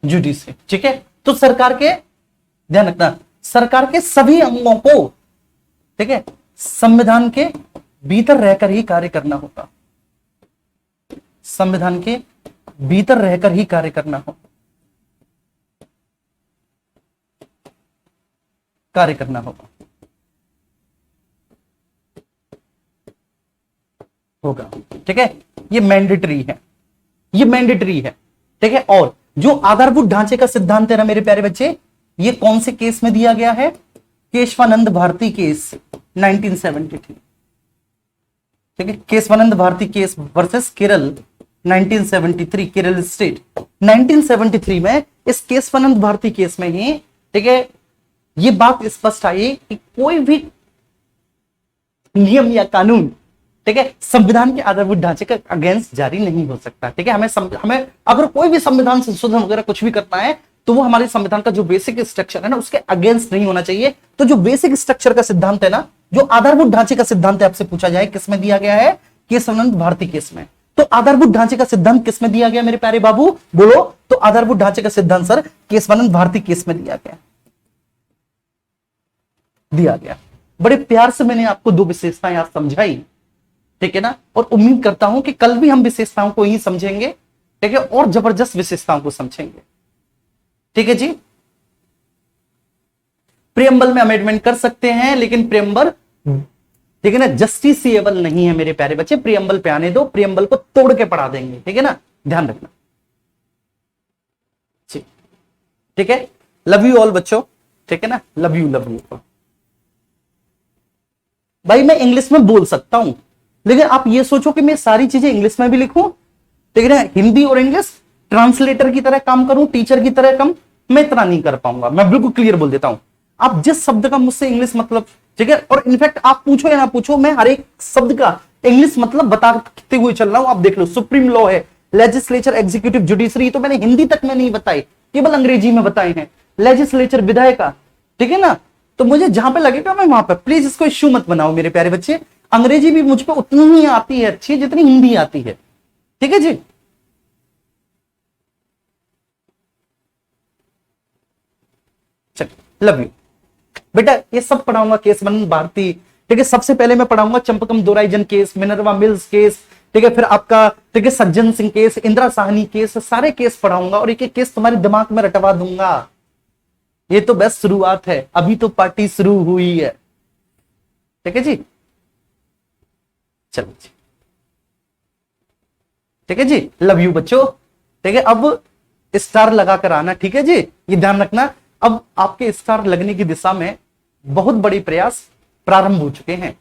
Speaker 1: जुडिशरी, ठीक है। तो सरकार के, ध्यान रखना, सरकार के सभी अंगों को, ठीक है, संविधान के भीतर रहकर ही कार्य करना होगा, संविधान के भीतर रहकर ही कार्य करना होगा, कार्य करना होगा। ठीक है, ये मैंडेटरी है, ये मैंडेटरी है। ठीक है, और जो आधारभूत ढांचे का सिद्धांत है ना मेरे प्यारे बच्चे, ये कौन से केस में दिया गया है, केशवानंद भारती केस 1973। ठीक है, Kesavananda Bharati case versus Kerala 1973, Kerala state 1973 में, इस केशवानंद भारती केस में ही, ठीक है, ये बात स्पष्ट आई कि कोई भी नियम या कानून, ठीक है, संविधान के आधारभूत ढांचे का अगेंस्ट जारी नहीं हो सकता। ठीक है, हमें अगर कोई भी संविधान संशोधन वगैरह कुछ भी करना है तो वो हमारे संविधान का जो बेसिक स्ट्रक्चर है ना, उसके अगेंस्ट नहीं होना चाहिए। तो जो बेसिक स्ट्रक्चर का सिद्धांत है ना, जो आधारभूत ढांचे का सिद्धांत है, आपसे पूछा जाए किसमें दिया गया है, केशवानंद भारती केस में। तो आधारभूत ढांचे का सिद्धांत किसमें दिया गया मेरे प्यारे बाबू, बोलो। तो आधारभूत ढांचे का सिद्धांत सर केशवानंद भारती केस में दिया गया। बड़े प्यार से मैंने आपको 2 विशेषताएं आज समझाई, ठीक है ना, और उम्मीद करता हूं कि कल भी हम विशेषताओं को ही समझेंगे, ठीक है, और जबरदस्त विशेषताओं को समझेंगे। ठीक है जी, प्रियम्बल में अमेंडमेंट कर सकते हैं, लेकिन प्रियम्बल, ठीक है ना, जस्टिसएबल नहीं है मेरे प्यारे बच्चे। प्रियम्बल पे आने दो, प्रियम्बल को तोड़ के पढ़ा देंगे, ठीक है ना, ध्यान रखना। ठीक है, लव यू ऑल बच्चों, ठीक है ना, लव यू भाई। मैं इंग्लिश में बोल सकता हूं, लेकिन आप ये सोचो कि मैं सारी चीजें इंग्लिश में भी लिखूं, ठीक है ना, हिंदी और इंग्लिश ट्रांसलेटर की तरह काम करूं, टीचर की तरह काम, मैं इतना नहीं कर पाऊंगा। मैं बिल्कुल क्लियर बोल देता हूं, आप जिस शब्द का मुझसे इंग्लिश मतलब, ठीक है, और इनफैक्ट आप पूछो या ना पूछो, मैं हर एक शब्द का इंग्लिश मतलब बताते हुए चल रहा हूं। आप देख लो, सुप्रीम लॉ है, लेजिस्लेचर, एग्जीक्यूटिव, जुडिशरी, तो मैंने हिंदी तक में नहीं बताई, केवल अंग्रेजी में बताए हैं। लेजिस्लेचर विधायिका, ठीक है ना, तो मुझे जहां पे लगेगा मैं वहां पे, प्लीज इसको इश्यू मत बनाओ मेरे प्यारे बच्चे। अंग्रेजी भी मुझ पर उतनी ही आती है अच्छी जितनी हिंदी आती है, ठीक है जी। चलिए, लव यू बेटा। ये सब पढ़ाऊंगा, केशवानंद भारती, ठीक है, सबसे पहले मैं पढ़ाऊंगा Champakam Dorairajan case, Minerva Mills case, ठीक है, फिर आपका, ठीक है, सज्जन सिंह केस, इंदिरा साहनी केस, सारे केस पढ़ाऊंगा और एक एक केस तुम्हारे दिमाग में रटवा दूंगा। ये तो बस शुरुआत है, अभी तो पार्टी शुरू हुई है, ठीक है जी। चलो जी, ठीक है जी, लव यू बच्चों, ठीक है। अब स्टार लगाकर आना, ठीक है जी, ये ध्यान रखना। अब आपके स्टार लगने की दिशा में बहुत बड़े प्रयास प्रारंभ हो चुके हैं,